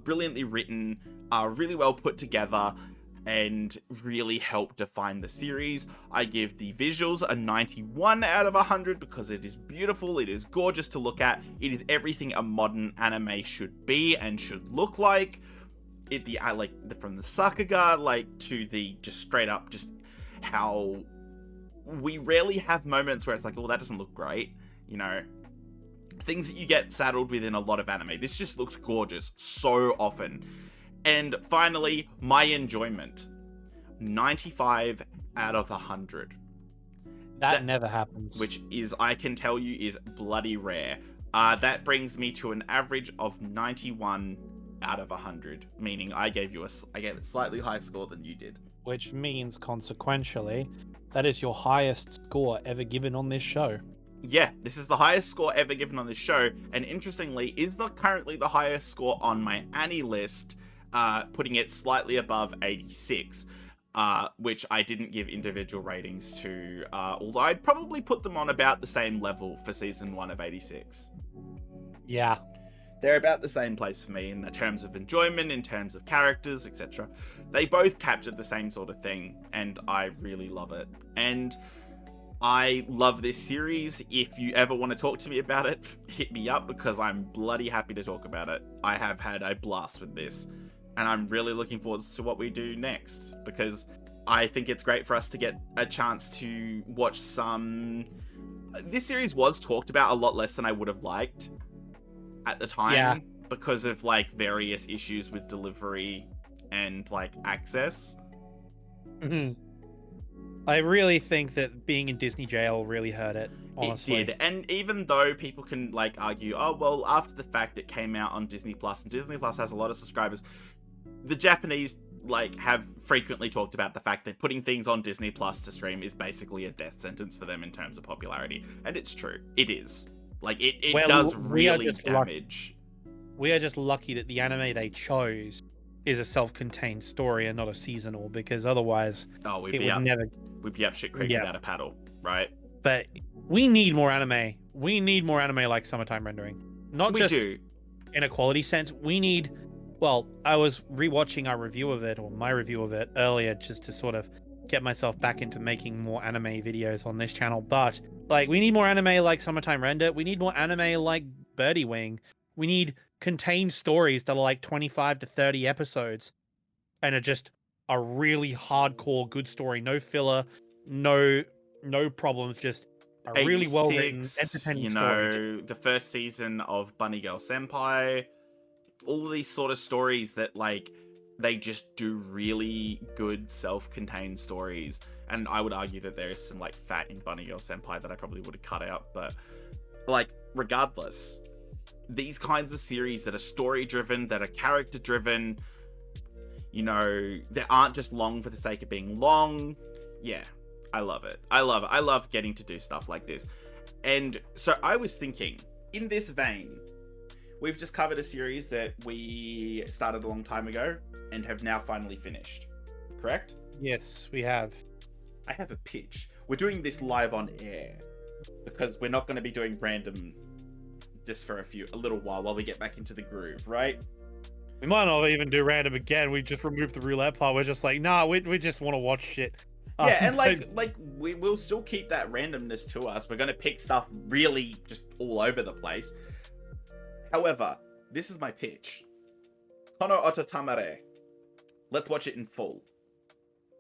brilliantly written, really well put together, and really help define the series. I give the visuals a 91 out of 100 because it is beautiful, it is gorgeous to look at, it is everything a modern anime should be and should look like. From the Sakuga, like, to the just straight up, just how we rarely have moments where it's like, oh, that doesn't look great, you know, things that you get saddled with in a lot of anime. This just looks gorgeous so often. And finally, my enjoyment, 95 out of 100. That never happens. Which is, I can tell you, is bloody rare. That brings me to an average of 91 out of 100, meaning I gave it a slightly higher score than you did. Which means, consequentially, that is your highest score ever given on this show. Yeah, this is the highest score ever given on this show, and interestingly, is not currently the highest score on my Annie list, putting it slightly above 86, which I didn't give individual ratings to, although I'd probably put them on about the same level for season 1 of 86. Yeah. They're about the same place for me in the terms of enjoyment, in terms of characters, etc. They both captured the same sort of thing, and I really love it. And I love this series. If you ever want to talk to me about it, hit me up because I'm bloody happy to talk about it. I have had a blast with this, and I'm really looking forward to what we do next because I think it's great for us to get a chance to watch some... This series was talked about a lot less than I would have liked at the time, because of like various issues with delivery and like access. I really think that being in Disney jail really hurt it, honestly. It did. And even though people can like argue, oh well, after the fact it came out on Disney Plus, and Disney Plus has a lot of subscribers, the Japanese like have frequently talked about the fact that putting things on Disney Plus to stream is basically a death sentence for them in terms of popularity. And it's true. It is. Like, it does really damage. We are just lucky that the anime they chose is a self-contained story and not a seasonal, because otherwise we'd be up shit creek without a paddle, right? But we need more anime. We need more anime like Summertime Rendering. Not just in a quality sense. We need... Well, I was rewatching our review of it, or my review of it, earlier, just to sort of get myself back into making more anime videos on this channel, but like we need more anime like Summertime Render. We need more anime like Birdie Wing. We need contained stories that are like 25 to 30 episodes and are just a really hardcore good story, no filler, no problems, just a really well written, entertaining story. The first season of Bunny Girl Senpai, all of these sort of stories that like they just do really good self-contained stories. And I would argue that there is some like fat in Bunny Girl Senpai that I probably would have cut out, but like regardless, these kinds of series that are story driven, that are character driven, you know, that aren't just long for the sake of being long. Yeah, I love it. I love getting to do stuff like this. And so I was thinking, in this vein, we've just covered a series that we started a long time ago and have now finally finished. Correct? Yes, we have. I have a pitch. We're doing this live on air because we're not going to be doing random just for a little while we get back into the groove, right? We might not even do random again. We just removed the roulette part. We're just like, nah, we just want to watch shit. Yeah, and like we will still keep that randomness to us. We're going to pick stuff really just all over the place. However, this is my pitch. Kono Ototamare. Let's watch it in full.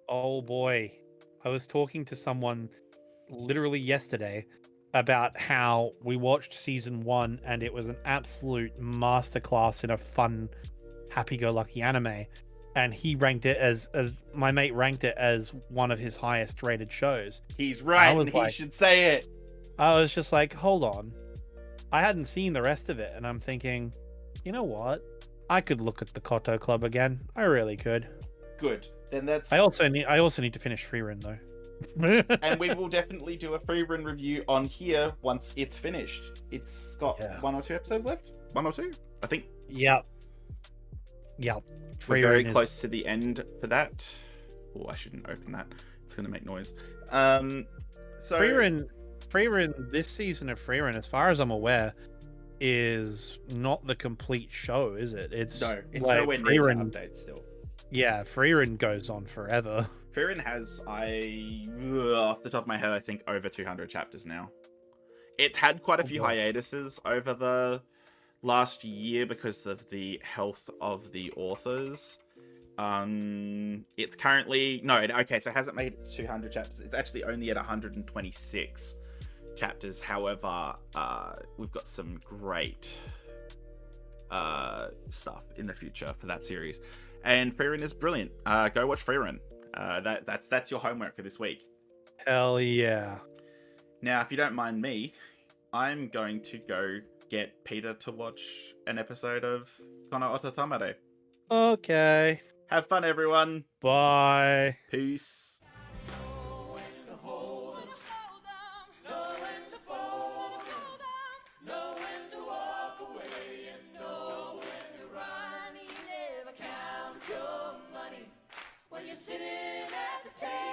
Oh boy. I was talking to someone literally yesterday about how we watched season 1 and it was an absolute masterclass in a fun, happy-go-lucky anime. And he ranked it as my mate ranked it as one of his highest rated shows. He's right, was and he like- should say it. I was just like, hold on. I hadn't seen the rest of it, and I'm thinking, you know what? I could look at the Koto Club again. I really could. Good. Then that's. I also need to finish Freerun though. And we will definitely do a free run review on here once it's finished. It's got 1 or 2 episodes left. 1 or 2, I think. Yep. We're very close to the end for that. Oh, I shouldn't open that. It's going to make noise. So Freerun, this season of Freerun, as far as I'm aware, is not the complete show, is it? It's no, it's like, nowhere near to update still. Yeah, Freerun goes on forever. Freerun has, off the top of my head, I think over 200 chapters now. It's had quite a few hiatuses over the last year because of the health of the authors. It's currently so it hasn't made 200 chapters. It's actually only at 126 chapters. However, we've got some great stuff in the future for that series, and Freerun is brilliant. Go watch Freerun. That's your homework for this week. Hell yeah. Now, if you don't mind me, I'm going to go get Peter to watch an episode of Kono Ototamare. Okay. Have fun, everyone. Bye. Peace. Sitting at the table.